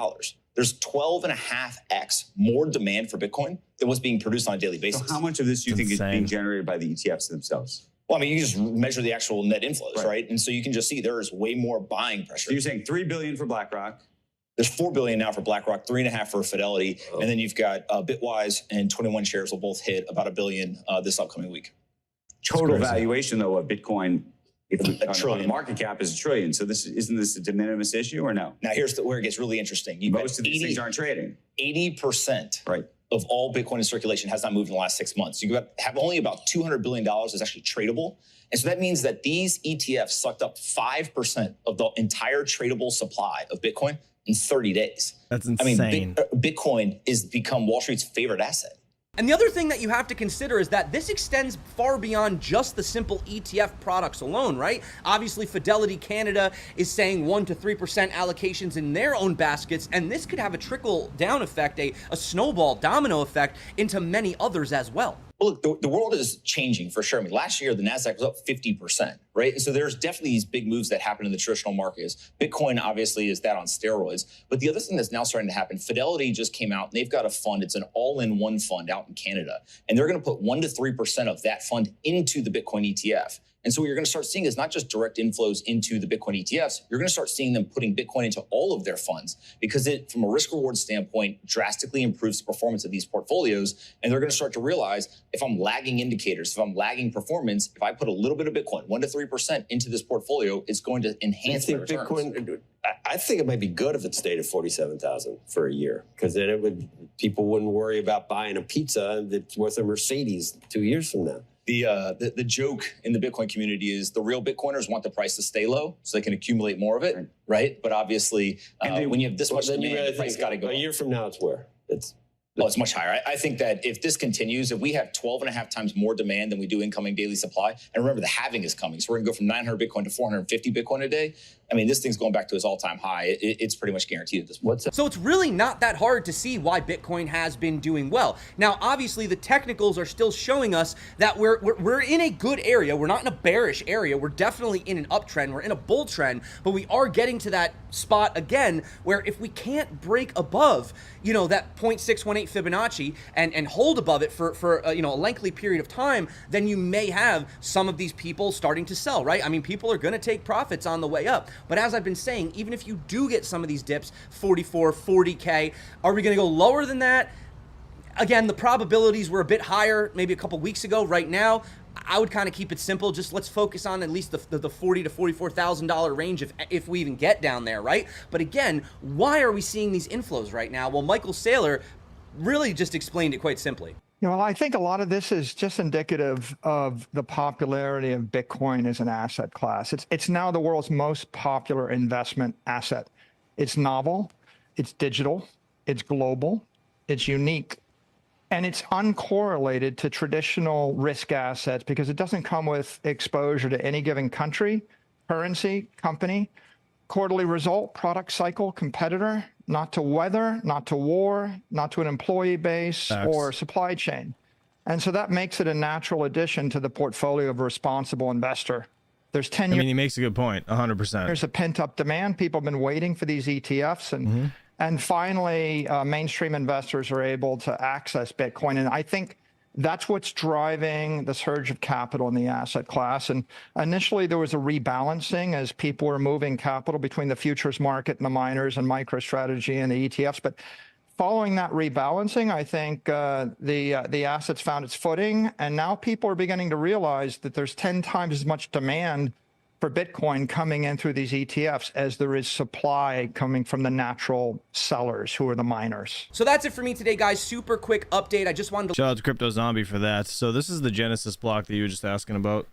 There's 12.5x more demand for Bitcoin than what's being produced on a daily basis. So how much of this do you think is being generated by the ETFs themselves? Well, I mean, you just measure the actual net inflows, right? And so you can just see there is way more buying pressure. So you're saying $3 billion for BlackRock. There's $4 billion now for BlackRock, 3.5 for Fidelity, and then you've got Bitwise and 21 Shares will both hit about $1 billion this upcoming week. Total valuation though of Bitcoin, if $1 trillion. The market cap is $1 trillion. So isn't this a de minimis issue or no? Now here's where it gets really interesting. Most of these things aren't trading. 80% of all Bitcoin in circulation has not moved in the last 6 months. You have only about $200 billion is actually tradable. And so that means that these ETFs sucked up 5% of the entire tradable supply of Bitcoin in 30 days. That's insane. I mean, Bitcoin is become Wall Street's favorite asset. And the other thing that you have to consider is that this extends far beyond just the simple ETF products alone, right? Obviously, Fidelity Canada is saying 1 to 3% allocations in their own baskets, and this could have a trickle-down effect, a snowball domino effect into many others as well. Well, look, the world is changing for sure. I mean, last year, the NASDAQ was up 50%, right? And so there's definitely these big moves that happen in the traditional markets. Bitcoin, obviously, is that on steroids. But the other thing that's now starting to happen, Fidelity just came out, and they've got a fund. It's an all-in-one fund out in Canada. And they're going to put 1 to 3% of that fund into the Bitcoin ETF. And so what you're going to start seeing is not just direct inflows into the Bitcoin ETFs, you're going to start seeing them putting Bitcoin into all of their funds because it, from a risk reward standpoint, drastically improves the performance of these portfolios. And they're going to start to realize if I'm lagging indicators, if I'm lagging performance, if I put a little bit of Bitcoin, 1 to 3% into this portfolio, it's going to enhance my returns. Bitcoin, I think it might be good if it stayed at 47,000 for a year because then people wouldn't worry about buying a pizza that's worth a Mercedes 2 years from now. The joke in the Bitcoin community is the real Bitcoiners want the price to stay low so they can accumulate more of it, right? But obviously, when you have this much demand, the price got to go up. A year from now, it's where? It's much higher. I think that if this continues, if we have 12.5 times more demand than we do incoming daily supply, and remember the halving is coming, so we're going to go from 900 Bitcoin to 450 Bitcoin a day. I mean, this thing's going back to its all-time high. It's pretty much guaranteed at this point. So it's really not that hard to see why Bitcoin has been doing well. Now, obviously, the technicals are still showing us that we're in a good area. We're not in a bearish area. We're definitely in an uptrend. We're in a bull trend, but we are getting to that spot again where if we can't break above, you know, that 0.618 0.8 Fibonacci and hold above it for a lengthy period of time, then you may have some of these people starting to sell, right? I mean, people are going to take profits on the way up. But as I've been saying, even if you do get some of these dips, 44, 40K, are we going to go lower than that? Again, the probabilities were a bit higher maybe a couple weeks ago. Right now, I would kind of keep it simple. Just let's focus on at least the $40,000 to $44,000 range if we even get down there, right? But again, why are we seeing these inflows right now? Well, Michael Saylor really just explained it quite simply. Well, I think a lot of this is just indicative of the popularity of Bitcoin as an asset class. It's now the world's most popular investment asset. It's novel, it's digital, it's global, it's unique, and it's uncorrelated to traditional risk assets because it doesn't come with exposure to any given country, currency, company, quarterly result, product cycle, competitor, not to weather, not to war, not to an employee base or supply chain. And so that makes it a natural addition to the portfolio of a responsible investor. There's 10 years. I mean, he makes a good point, 100%. There's a pent-up demand. People have been waiting for these ETFs, and finally, mainstream investors are able to access Bitcoin. And I think that's what's driving the surge of capital in the asset class. And initially, there was a rebalancing as people were moving capital between the futures market and the miners and MicroStrategy and the ETFs. But following that rebalancing, I think the assets found its footing. And now people are beginning to realize that there's 10 times as much demand for Bitcoin coming in through these ETFs as there is supply coming from the natural sellers who are the miners. So that's it for me today, guys. Super quick update. I just wanted to... Shout out to Crypto Zombie for that. So this is the Genesis block that you were just asking about.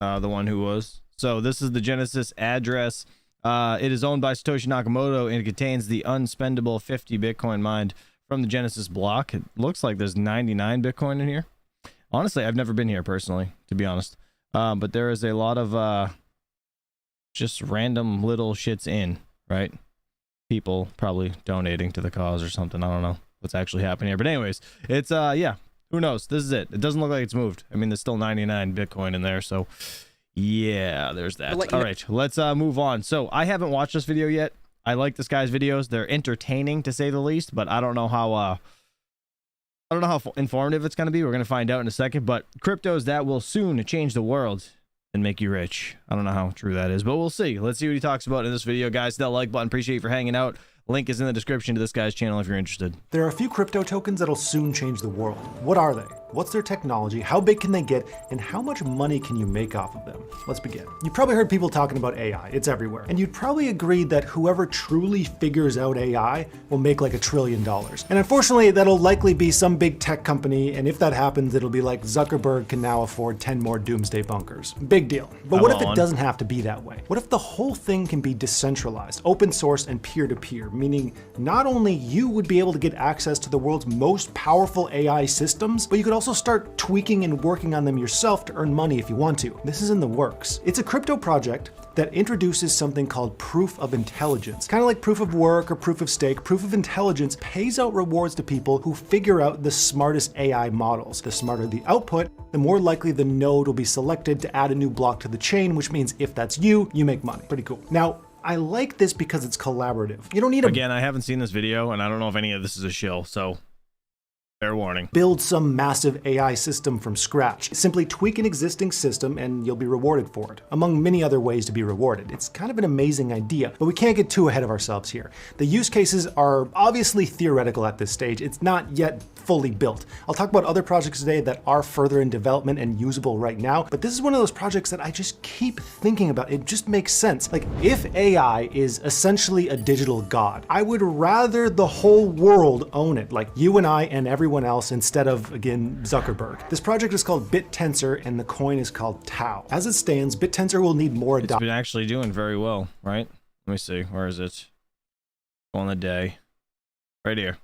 The one who was. So this is the Genesis address. It is owned by Satoshi Nakamoto and it contains the unspendable 50 Bitcoin mined from the Genesis block. It looks like there's 99 Bitcoin in here. Honestly, I've never been here personally, to be honest. But there is a lot of just random little shits in, right? People probably donating to the cause or something. I don't know what's actually happening here. But anyways, it's yeah, who knows? This is it. It doesn't look like it's moved. I mean, there's still 99 Bitcoin in there, so yeah, there's that. All right, let's move on. So I haven't watched this video yet. I like this guy's videos. They're entertaining to say the least, but I don't know how informative it's going to be. We're going to find out in a second. But cryptos that will soon change the world and make you rich. I don't know how true that is, but we'll see. Let's see what he talks about in this video, guys. Hit that like button. Appreciate you for hanging out. Link is in the description to this guy's channel if you're interested. There are a few crypto tokens that'll soon change the world. What are they? What's their technology? How big can they get? And how much money can you make off of them? Let's begin. You've probably heard people talking about AI. It's everywhere. And you'd probably agree that whoever truly figures out AI will make like $1 trillion. And unfortunately, that'll likely be some big tech company. And if that happens, it'll be like Zuckerberg can now afford 10 more doomsday bunkers. Big deal. But what if it doesn't have to be that way? What if the whole thing can be decentralized, open source, and peer-to-peer, meaning not only you would be able to get access to the world's most powerful AI systems, but you could also start tweaking and working on them yourself to earn money if you want to. This is in the works. It's a crypto project that introduces something called proof of intelligence. Kind of like proof of work or proof of stake, proof of intelligence pays out rewards to people who figure out the smartest AI models. The smarter the output, the more likely the node will be selected to add a new block to the chain, which means if that's you, you make money. Pretty cool. Now, I like this because it's collaborative. You don't need Again, I haven't seen this video and I don't know if any of this is a shill, so fair warning. Build some massive AI system from scratch. Simply tweak an existing system and you'll be rewarded for it, among many other ways to be rewarded. It's kind of an amazing idea, but we can't get too ahead of ourselves here. The use cases are obviously theoretical at this stage. It's not yet fully built. I'll talk about other projects today that are further in development and usable right now, but this is one of those projects that I just keep thinking about. It just makes sense. Like, if AI is essentially a digital god, I would rather the whole world own it, like you and I and everyone else, instead of, again, Zuckerberg. This project is called BitTensor and the coin is called Tau. As it stands, BitTensor will need more adoption. It's been actually doing very well, right? Let me see. Where is it? On the day. Right here.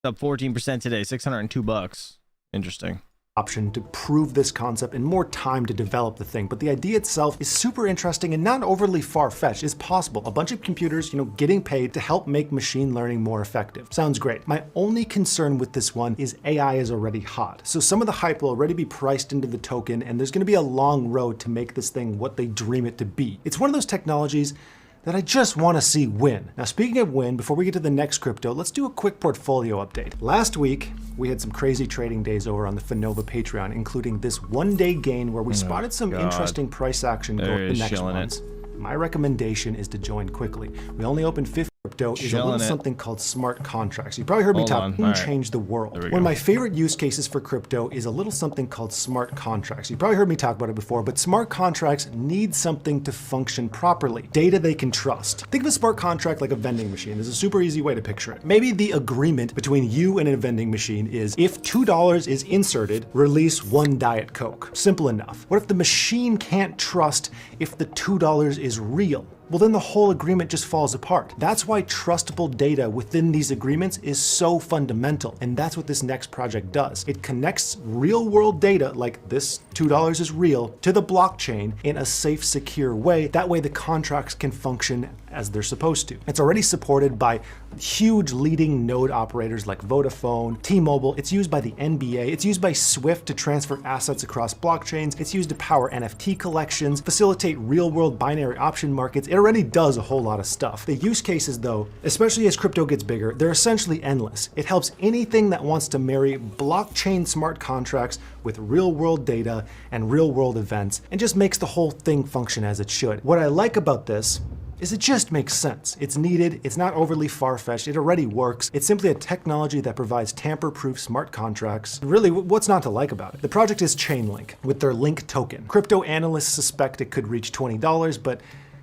It's up 14% today, $602. Interesting. Option to prove this concept and more time to develop the thing, but the idea itself is super interesting and not overly far-fetched. It's possible. A bunch of computers, getting paid to help make machine learning more effective. Sounds great. My only concern with this one is AI is already hot. So some of the hype will already be priced into the token, and there's going to be a long road to make this thing what they dream it to be. It's one of those technologies that I just want to see win. Now, speaking of win, before we get to the next crypto, let's do a quick portfolio update. Last week, we had some crazy trading days over on the Finova Patreon, including this one-day gain where we spotted some interesting price action go the next months. My recommendation is to join quickly. We only opened 50. Crypto is a little something called smart contracts. You probably heard me talk change the world. One of my favorite use cases for crypto is a little something called smart contracts. You probably heard me talk about it before, but smart contracts need something to function properly. Data they can trust. Think of a smart contract like a vending machine. There's a super easy way to picture it. Maybe the agreement between you and a vending machine is if $2 is inserted, release 1 Diet Coke. Simple enough. What if the machine can't trust if the $2 is real? Well, then the whole agreement just falls apart. That's why trustable data within these agreements is so fundamental. And that's what this next project does. It connects real world data, like this $2 is real, to the blockchain in a safe, secure way. That way the contracts can function as they're supposed to. It's already supported by huge leading node operators like Vodafone, T-Mobile. It's used by the NBA. It's used by Swift to transfer assets across blockchains. It's used to power NFT collections, facilitate real-world binary option markets. It already does a whole lot of stuff. The use cases, though, especially as crypto gets bigger, they're essentially endless. It helps anything that wants to marry blockchain smart contracts with real-world data and real-world events, and just makes the whole thing function as it should. What I like about this is it just makes sense. It's needed, it's not overly far-fetched, it already works. It's simply a technology that provides tamper-proof smart contracts. Really, what's not to like about it? The project is Chainlink, with their Link token. Crypto analysts suspect it could reach $20, but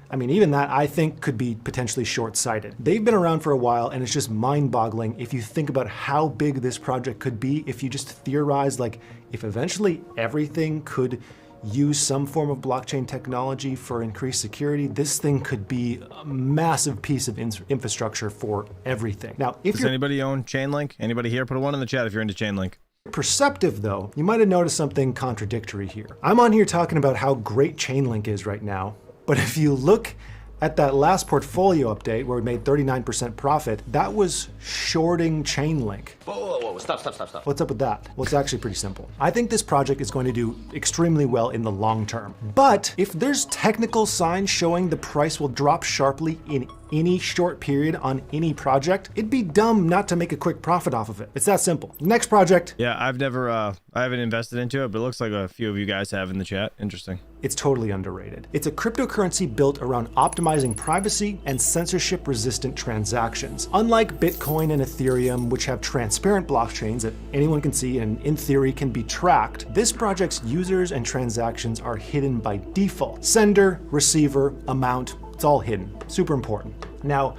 I mean, even that I think could be potentially short-sighted. They've been around for a while, and it's just mind-boggling if you think about how big this project could be if you just theorize, like, if eventually everything could use some form of blockchain technology for increased security, this thing could be a massive piece of infrastructure for everything. Now, does anybody own Chainlink? Anybody here? Put a 1 in the chat if you're into Chainlink. Perceptive though, you might have noticed something contradictory here. I'm on here talking about how great Chainlink is right now, but if you look at that last portfolio update where we made 39% profit, that was shorting Chainlink. Whoa, stop. What's up with that? Well, it's actually pretty simple. I think this project is going to do extremely well in the long term. But if there's technical signs showing the price will drop sharply in any short period on any project, it'd be dumb not to make a quick profit off of it. It's that simple. Next project. Yeah, I haven't invested into it, but it looks like a few of you guys have in the chat. Interesting. It's totally underrated. It's a cryptocurrency built around optimizing privacy and censorship-resistant transactions. Unlike Bitcoin and Ethereum, which have transparent blockchains that anyone can see and in theory can be tracked, this project's users and transactions are hidden by default. Sender, receiver, amount, it's all hidden. Super important. Now,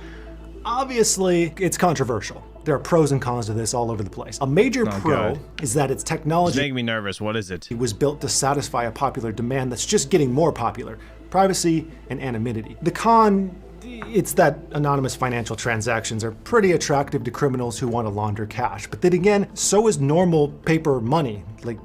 obviously, it's controversial. There are pros and cons to this all over the place. A major pro is that its technology— It's making me nervous. What is it? It was built to satisfy a popular demand that's just getting more popular: privacy and anonymity. The con, it's that anonymous financial transactions are pretty attractive to criminals who want to launder cash. But then again, so is normal paper money. Like,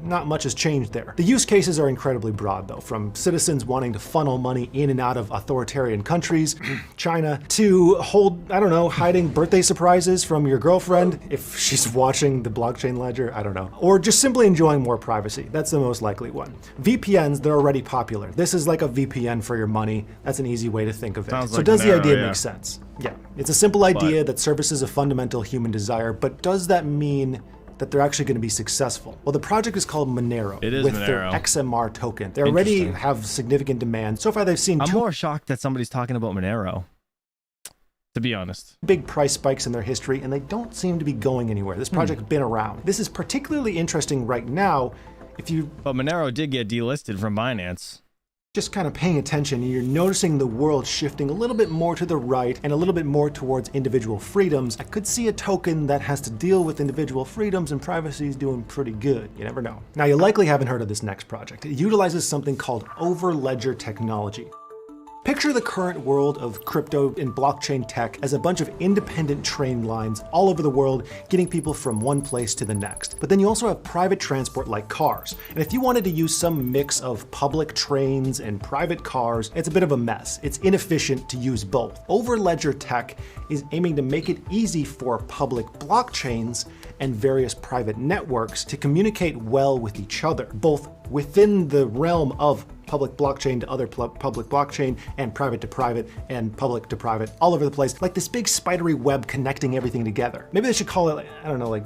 not much has changed there. The use cases are incredibly broad though, from citizens wanting to funnel money in and out of authoritarian countries, China, to hiding birthday surprises from your girlfriend if she's watching the blockchain ledger, I don't know. Or just simply enjoying more privacy. That's the most likely one. VPNs, they're already popular. This is like a VPN for your money. That's an easy way to think of it. Sounds so like does the idea yeah. make sense? Yeah, it's a simple idea that services a fundamental human desire, but does that mean that they're actually going to be successful? Well, the project is called Monero. It is with Monero. their XMR token. They already have significant demand. So far, they've seen I'm more shocked that somebody's talking about Monero, to be honest. Big price spikes in their history, and they don't seem to be going anywhere. This project's been around. This is particularly interesting right now if you— But Monero did get delisted from Binance. Just kind of paying attention, and you're noticing the world shifting a little bit more to the right and a little bit more towards individual freedoms. I could see a token that has to deal with individual freedoms and privacy is doing pretty good. You never know. Now, you likely haven't heard of this next project. It utilizes something called overledger technology. Picture the current world of crypto and blockchain tech as a bunch of independent train lines all over the world, getting people from one place to the next. But then you also have private transport like cars. And if you wanted to use some mix of public trains and private cars, it's a bit of a mess. It's inefficient to use both. Overledger tech is aiming to make it easy for public blockchains and various private networks to communicate well with each other, both within the realm of public blockchain to other public blockchain and private to private and public to private all over the place, like this big spidery web connecting everything together. Maybe they should call it, I don't know, like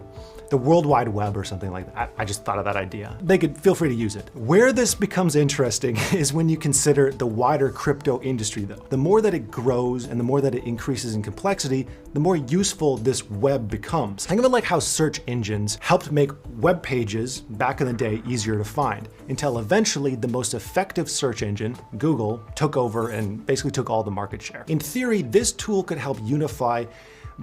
the World Wide Web or something like that. I just thought of that idea. They could feel free to use it. Where this becomes interesting is when you consider the wider crypto industry though. The more that it grows and the more that it increases in complexity, the more useful this web becomes. Think of it like how search engines helped make web pages back in the day easier to find, until eventually the most effective search engine, Google, took over and basically took all the market share. In theory, this tool could help unify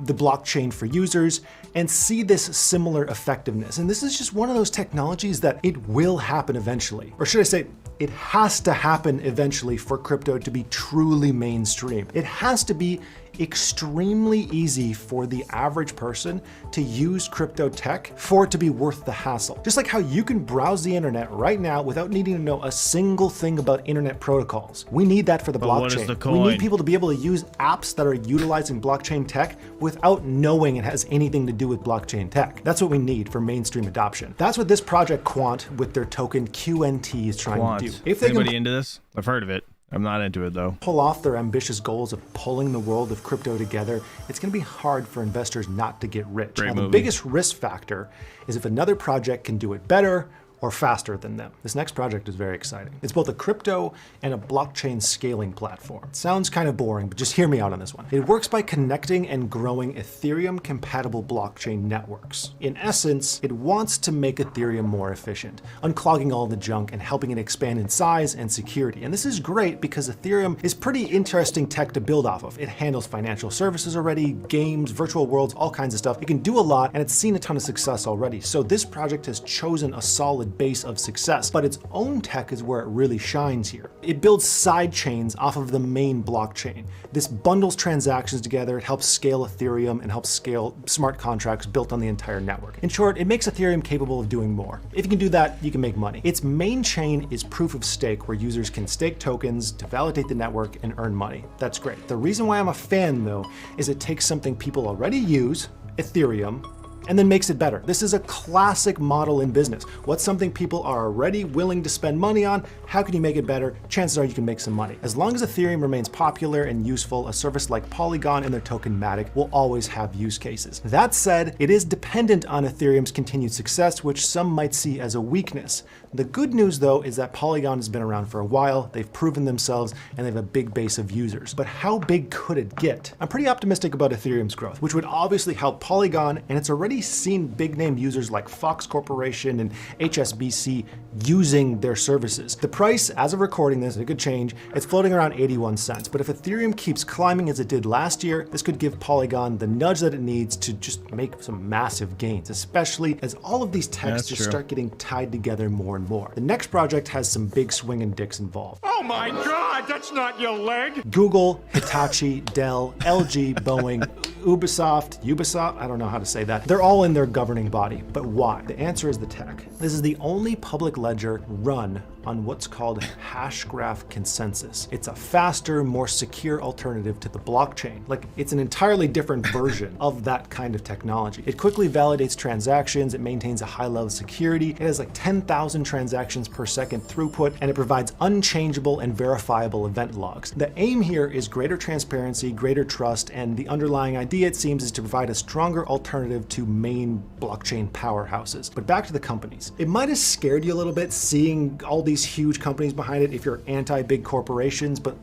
the blockchain for users and see this similar effectiveness. And this is just one of those technologies that it will happen eventually. Or should I say, it has to happen eventually for crypto to be truly mainstream. It has to be extremely easy for the average person to use crypto tech for it to be worth the hassle. Just like how you can browse the internet right now without needing to know a single thing about internet protocols. We need that for the blockchain. What is the coin? We need people to be able to use apps that are utilizing blockchain tech without knowing it has anything to do with blockchain tech. That's what we need for mainstream adoption. That's what this project Quant with their token QNT is trying to do. If they Anybody into this? I've heard of it. I'm not into it though. Pull off their ambitious goals of pulling the world of crypto together, it's going to be hard for investors not to get rich. Now, the biggest risk factor is if another project can do it better or faster than them. This next project is very exciting. It's both a crypto and a blockchain scaling platform. It sounds kind of boring, but just hear me out on this one. It works by connecting and growing Ethereum-compatible blockchain networks. In essence, it wants to make Ethereum more efficient, unclogging all the junk and helping it expand in size and security. And this is great because Ethereum is pretty interesting tech to build off of. It handles financial services already, games, virtual worlds, all kinds of stuff. It can do a lot, and it's seen a ton of success already. So this project has chosen a solid base of success, but its own tech is where it really shines here. It builds side chains off of the main blockchain. This bundles transactions together, it helps scale Ethereum and helps scale smart contracts built on the entire network. In short, it makes Ethereum capable of doing more. If you can do that, you can make money. Its main chain is proof of stake, where users can stake tokens to validate the network and earn money. That's great. The reason why I'm a fan though, is it takes something people already use, Ethereum, and then makes it better. This is a classic model in business. What's something people are already willing to spend money on? How can you make it better? Chances are you can make some money. As long as Ethereum remains popular and useful, a service like Polygon and their token Matic will always have use cases. That said, it is dependent on Ethereum's continued success, which some might see as a weakness. The good news though is that Polygon has been around for a while, they've proven themselves, and they have a big base of users. But how big could it get? I'm pretty optimistic about Ethereum's growth, which would obviously help Polygon, and it's already seen big name users like Fox Corporation and HSBC using their services. The price, as of recording this, it could change, it's floating around 81 cents. But if Ethereum keeps climbing as it did last year, this could give Polygon the nudge that it needs to just make some massive gains, especially as all of these techs just start getting tied together more and more. The next project has some big swinging dicks involved. Oh my God, that's not your leg. Google, Hitachi, Dell, LG, Boeing, Ubisoft, I don't know how to say that. They're all in their governing body, but why? The answer is the tech. This is the only public ledger run on what's called Hashgraph consensus. It's a faster, more secure alternative to the blockchain. Like, it's an entirely different version of that kind of technology. It quickly validates transactions, it maintains a high level of security, it has like 10,000 transactions per second throughput, and it provides unchangeable and verifiable event logs. The aim here is greater transparency, greater trust, and the underlying idea, it seems, is to provide a stronger alternative to main blockchain powerhouses. But back to the companies. It might have scared you a little bit seeing all these huge companies behind it if you're anti-big corporations, but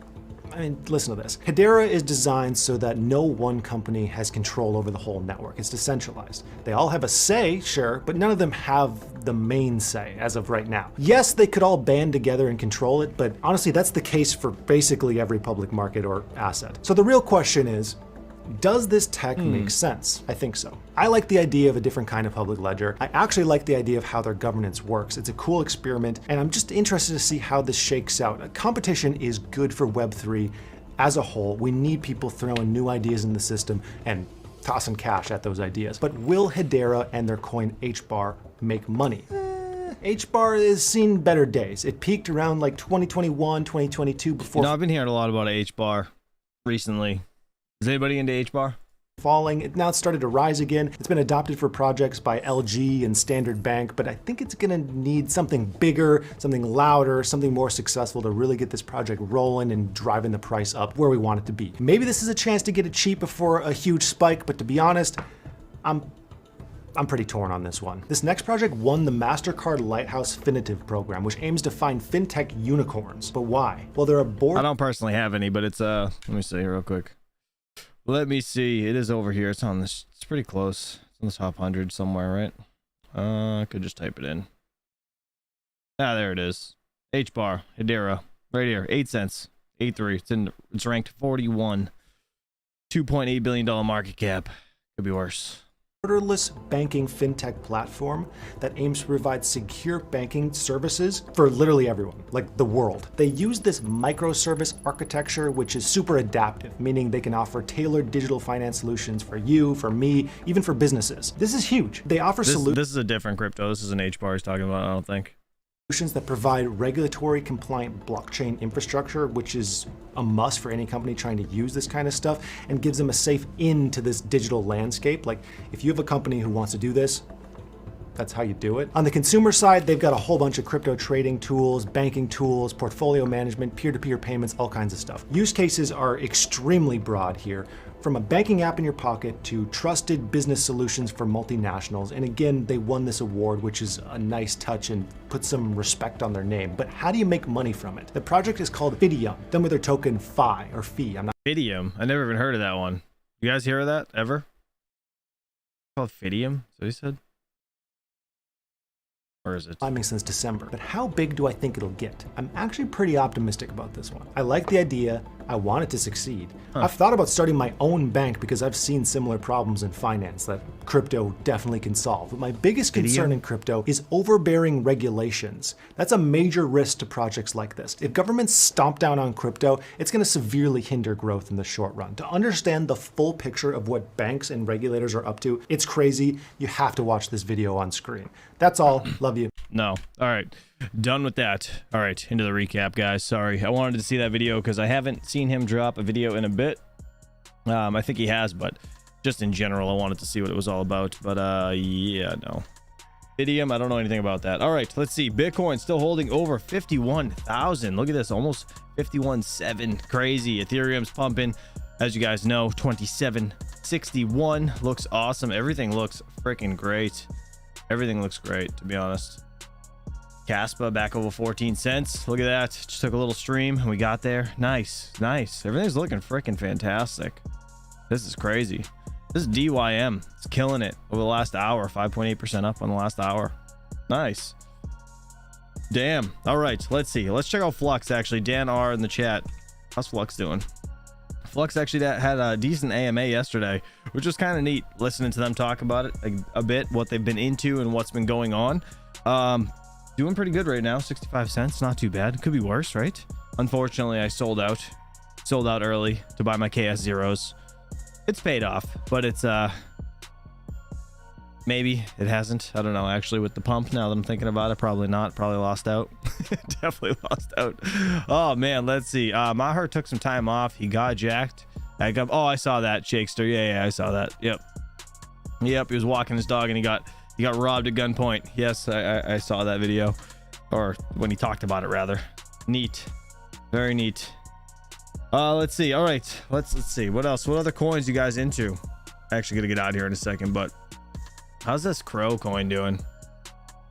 I mean, listen to this. Hedera is designed so that no one company has control over the whole network. It's decentralized. They all have a say, sure, but none of them have the main say as of right now. Yes, they could all band together and control it, but honestly, that's the case for basically every public market or asset. So the real question is, does this tech make sense? I think so. I like the idea of a different kind of public ledger. I actually like the idea of how their governance works. It's a cool experiment, and I'm just interested to see how this shakes out. Competition is good for Web3 as a whole. We need people throwing new ideas in the system and tossing cash at those ideas. But will Hedera and their coin HBAR make money? HBAR has seen better days. It peaked around like 2021, 2022 before. No, I've been hearing a lot about HBAR recently. Is anybody into HBAR? falling. Now it's started to rise again. It's been adopted for projects by LG and Standard Bank, but I think it's gonna need something bigger, something louder, something more successful to really get this project rolling and driving the price up where we want it to be. Maybe this is a chance to get it cheap before a huge spike, but to be honest, I'm pretty torn on this one. This next project won the MasterCard Lighthouse Finitive program, which aims to find fintech unicorns. But why? Well, there are board. I don't personally have any, but it's let me see real quick. Let me see. It is over here. It's on this. It's pretty close. It's on the top 100 somewhere, right? I could just type it in. Ah, there it is. H-bar, Hedera, right here. 8 cents. 8.3. It's ranked 41. $2.8 billion market cap. Could be worse. Borderless banking fintech platform that aims to provide secure banking services for literally everyone, like the world. They use this microservice architecture, which is super adaptive, meaning they can offer tailored digital finance solutions for you, for me, even for businesses. This is huge. They offer solutions. This is a different crypto. This is an H-bar he's talking about, I don't think. Solutions that provide regulatory compliant blockchain infrastructure, which is a must for any company trying to use this kind of stuff, and gives them a safe in to this digital landscape. Like, if you have a company who wants to do this, that's how you do it. On the consumer side, they've got a whole bunch of crypto trading tools, banking tools, portfolio management, peer-to-peer payments, all kinds of stuff. Use cases are extremely broad here, from a banking app in your pocket to trusted business solutions for multinationals. And again, they won this award, which is a nice touch and puts some respect on their name. But how do you make money from it? The project is called Fidium, done with their token Phi, or Fee. Fidium? I never even heard of that one. You guys hear of that ever? It's called Fidium? Is that what he said? Or is it? Climbing since December. But how big do I think it'll get? I'm actually pretty optimistic about this one. I like the idea. I want it to succeed. I've thought about starting my own bank because I've seen similar problems in finance that crypto definitely can solve. But my biggest concern in crypto is overbearing regulations. That's a major risk to projects like this. If governments stomp down on crypto, it's going to severely hinder growth in the short run. To understand the full picture of what banks and regulators are up to, it's crazy. You have to watch this video on screen. That's all. Love you. No. All right. Done with that. All right. Into the recap, guys. Sorry. I wanted to see that video because I haven't seen him drop a video in a bit. I think he has, but just in general, I wanted to see what it was all about. But yeah, no. Fidium, I don't know anything about that. All right. Let's see. Bitcoin still holding over 51,000. Look at this. Almost 51.7. Crazy. Ethereum's pumping. As you guys know, 2761. Looks awesome. Everything looks freaking great. Everything looks great, to be honest. Kaspa back over 14 cents. Look at that. Just took a little stream and we got there. Nice. Nice. Everything's looking freaking fantastic. This is crazy. This is DYM. It's killing it over the last hour. 5.8% up on the last hour. Nice. Damn. All right. Let's see. Let's check out Flux, actually. Dan R in the chat. How's Flux doing? Flux actually had a decent AMA yesterday, which was kind of neat listening to them talk about it a bit, what they've been into and what's been going on. Doing pretty good right now. 65 cents. Not too bad. Could be worse, right? Unfortunately, I sold out early to buy my KS zeros. It's paid off, but it's maybe it hasn't. I don't know, actually, with the pump. Now that I'm thinking about it, probably not. Probably lost out. Definitely lost out. Oh man, let's see. Maher took some time off. He got jacked. Oh, I saw that, Shakester. Yeah, I saw that. Yep. He was walking his dog and he got robbed at gunpoint. Yes, I saw that video, or when he talked about it, rather. Neat. Very neat. Let's see. All right, let's see what else. What other coins you guys into? Actually gonna get out of here in a second, but how's this Crow coin doing?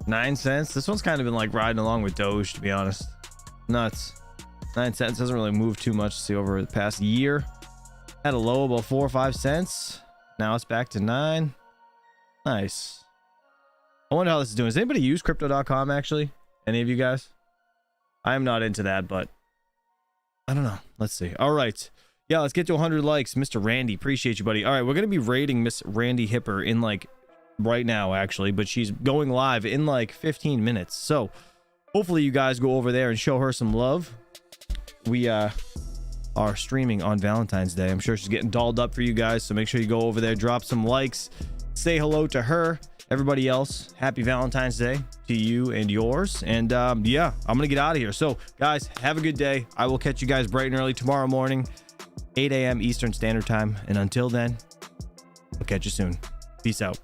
9 cents. This one's kind of been like riding along with Doge, to be honest. Nuts. 9 cents doesn't really move too much. See, over the past year, had a low about 4 or 5 cents. Now it's back to 9. Nice. I wonder how this is doing. Does anybody use crypto.com actually? Any of you guys? I am not into that, but I don't know. Let's see. All right. Yeah, let's get to 100 likes. Mr. Randy, appreciate you, buddy. All right, we're going to be rating Miss Randy Hipper in like right now, actually, but she's going live in like 15 minutes. So hopefully you guys go over there and show her some love. We are streaming on Valentine's Day. I'm sure she's getting dolled up for you guys, so make sure you go over there, drop some likes, say hello to her. Everybody else, happy Valentine's Day to you and yours. And yeah, I'm gonna get out of here. So guys, have a good day. I will catch you guys bright and early tomorrow morning, 8 a.m. Eastern Standard Time. And until then, I'll catch you soon. Peace out.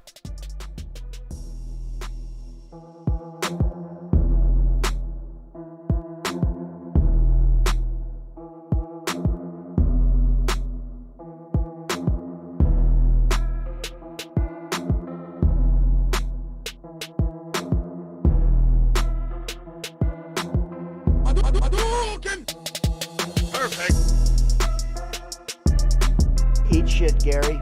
Perfect. Eat shit, Gary.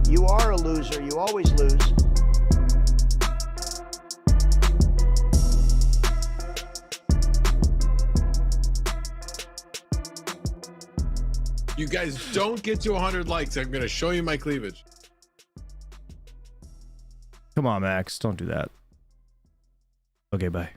You are a loser. You always lose. You guys don't get to 100 likes. I'm going to show you my cleavage. Come on, Max. Don't do that. Okay, bye.